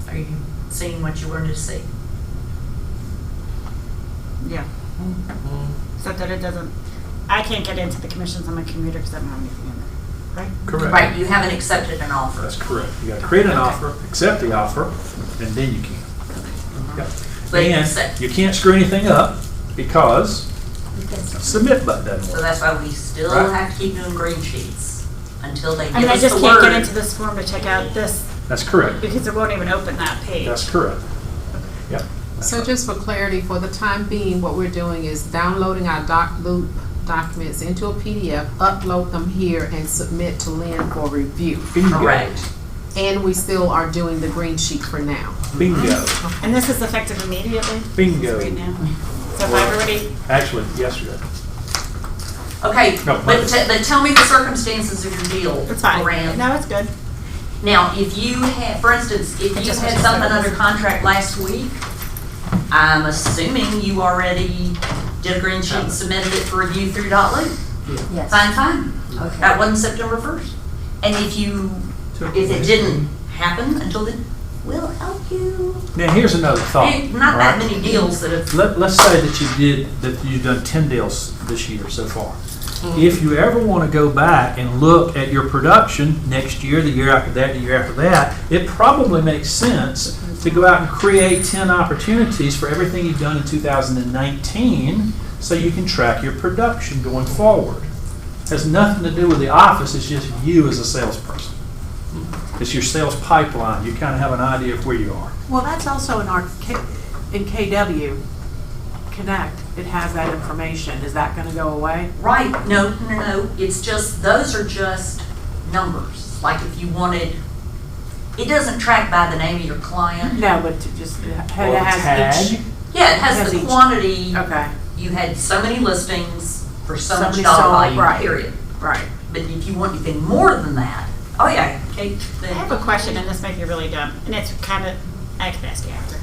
Are you seeing what you wanted to see? Yeah. So that it doesn't, I can't get into the commissions on my computer because I don't have anything in there, right? Correct. Right, you haven't accepted an offer. That's correct. You gotta create an offer, accept the offer, and then you can. Yep. But And accept. you can't screw anything up because submit button doesn't So work. that's why we still Right. have to keep doing green sheets until they I give mean, I us just the can't get word. into this form to check out this That's correct. because it won't even open that page. That's correct. Yep. So just for clarity, for the time being, what we're doing is downloading our loop documents into a PDF, upload them here, and submit to Lynn for review. Bingo. Correct. And we still are doing the green sheet for now. Bingo. And this is effective immediately? Bingo. Right now? So if I've already, Actually, yesterday. Okay, No, but tell me the circumstances of your deal, it's fine. Moran. No, it's good. Now, if you had, for instance, if you just had wish I something said under this. contract last week, I'm assuming you already did a green sheet and submitted it for review through .loop. Yes. Fine. Okay. That wasn't September 1st. And if it didn't happen until then, we'll help you. Now, here's another thought. Not that right? many deals that have, Let's say that you've done 10 deals this year so far. If you ever want to go back and look at your production next year, the year after that, the year after that, it probably makes sense to go out and create 10 opportunities for everything you've done in 2019 so you can track your production going forward. It has nothing to do with the office, it's just you as a salesperson. It's your sales pipeline. You kind of have an idea of where you are. Well, that's also in in KW Connect, it has that information. Is that gonna go away? right, no. It's just, those are just numbers. Like if you wanted, it doesn't track by the name of your client. No, but to just, it Or has tag. each. Yeah, it has Has the each. quantity. Okay, You had so many listings for so much Somebody dollar sold, value, right. period. right. But if you want anything more than that, oh yeah, Kate. I have a question, and this might be really dumb, and it's kind of, I can ask you after.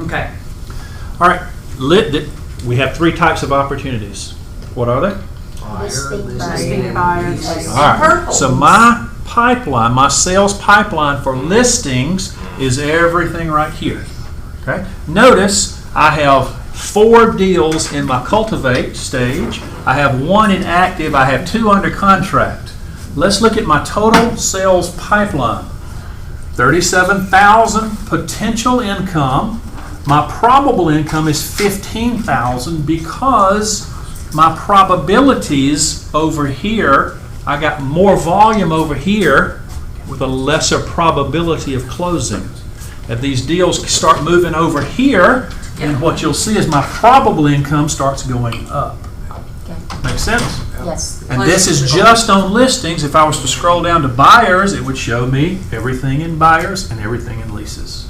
Okay. All right, we have 3 types of opportunities. What are they? Listing buyers. All right, so my pipeline, my sales pipeline for listings is everything right here. Okay, notice I have 4 deals in my cultivate stage. I have 1 in active. I have 2 under contract. Let's look at my total sales pipeline. 37,000 potential income. My probable income is 15,000 because my probabilities over here, I got more volume over here with a lesser probability of closing. If these deals start moving over here, then what you'll see is my probable income starts going up. Make sense? Yes. And this is just on listings. If I was to scroll down to buyers, it would show me everything in buyers and everything in leases.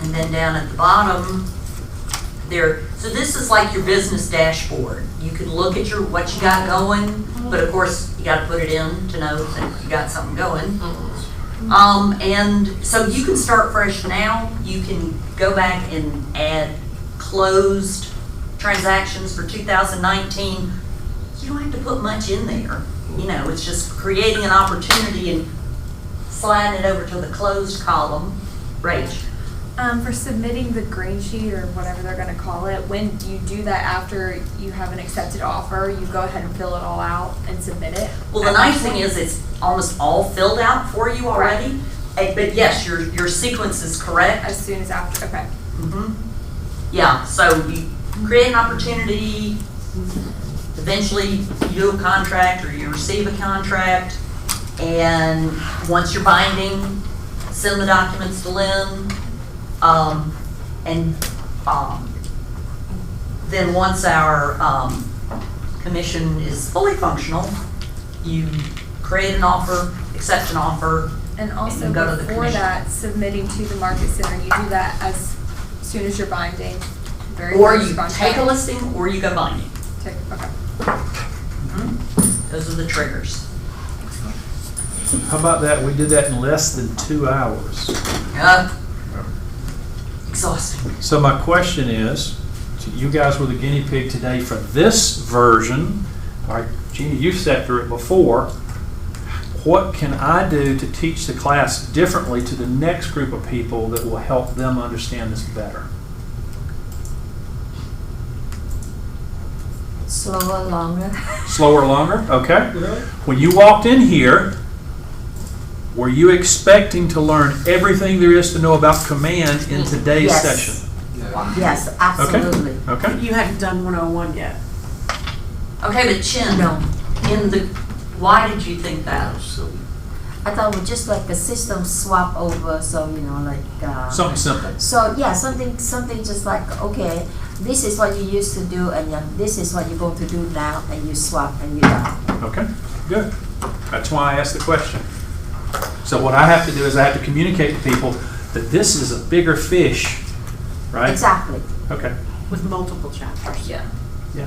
And then down at the bottom, so this is like your business dashboard. You can look at what you got going, but of course you got to put it in to know that you got something going. And so you can start fresh now. You can go back and add closed transactions for 2019. You don't have to put much in there. It's just creating an opportunity and sliding it over to the closed column. Rach. For submitting the green sheet or whatever they're gonna call it, when you do that after you have an accepted offer, you go ahead and fill it all out and submit it. Well, the nice thing is it's almost all filled out for you already. But yes, your sequence is correct. As soon as after, okay. Yeah, so you create an opportunity, eventually you do a contract or you receive a contract, and once you're binding, send the documents to Lynn, then once our commission is fully functional, you create an offer, accept an offer, And also and go to the before commission. that, submitting to the market center, you do that as soon as you're binding. Or you take a listing or you go binding. Okay. Those are the triggers. How about that? We did that in less than 2 hours. exhausting. So my question is, so you guys were the guinea pig today for this version. All right, Jeannie, you've sat through it before. What can I do to teach the class differently to the next group of people that will help them understand this better? Slower, longer. Slower, longer? Okay. When you walked in here, were you expecting to learn everything there is to know about command in today's Yes. session? Yes, absolutely. Okay. You hadn't done 101 yet. Okay, but Chin, No. why did you think that? I thought it was just like a system swap over, so Something simple. So yeah, something just like, okay, this is what you used to do, and then this is what you're going to do now, and you swap and you're done. Okay, good. That's why I asked the question. So what I have to do is I have to communicate to people that this is a bigger fish, right? Exactly. Okay. With multiple chapters. Yeah. Yeah.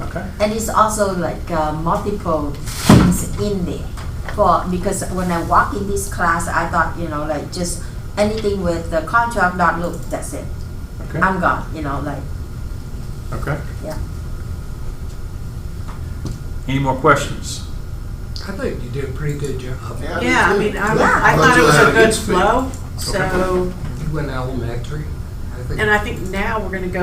Okay. And it's also like multiple things in there. Because when I walk in this class, I thought, like just anything with the contract, not look, that's it. Okay. I'm gone, Okay. yeah. Any more questions? I think you did a pretty good job. Yeah, I mean, I Yeah. thought it was a Thought you had a good good speed. flow, so, You went elementary. and I think now we're gonna go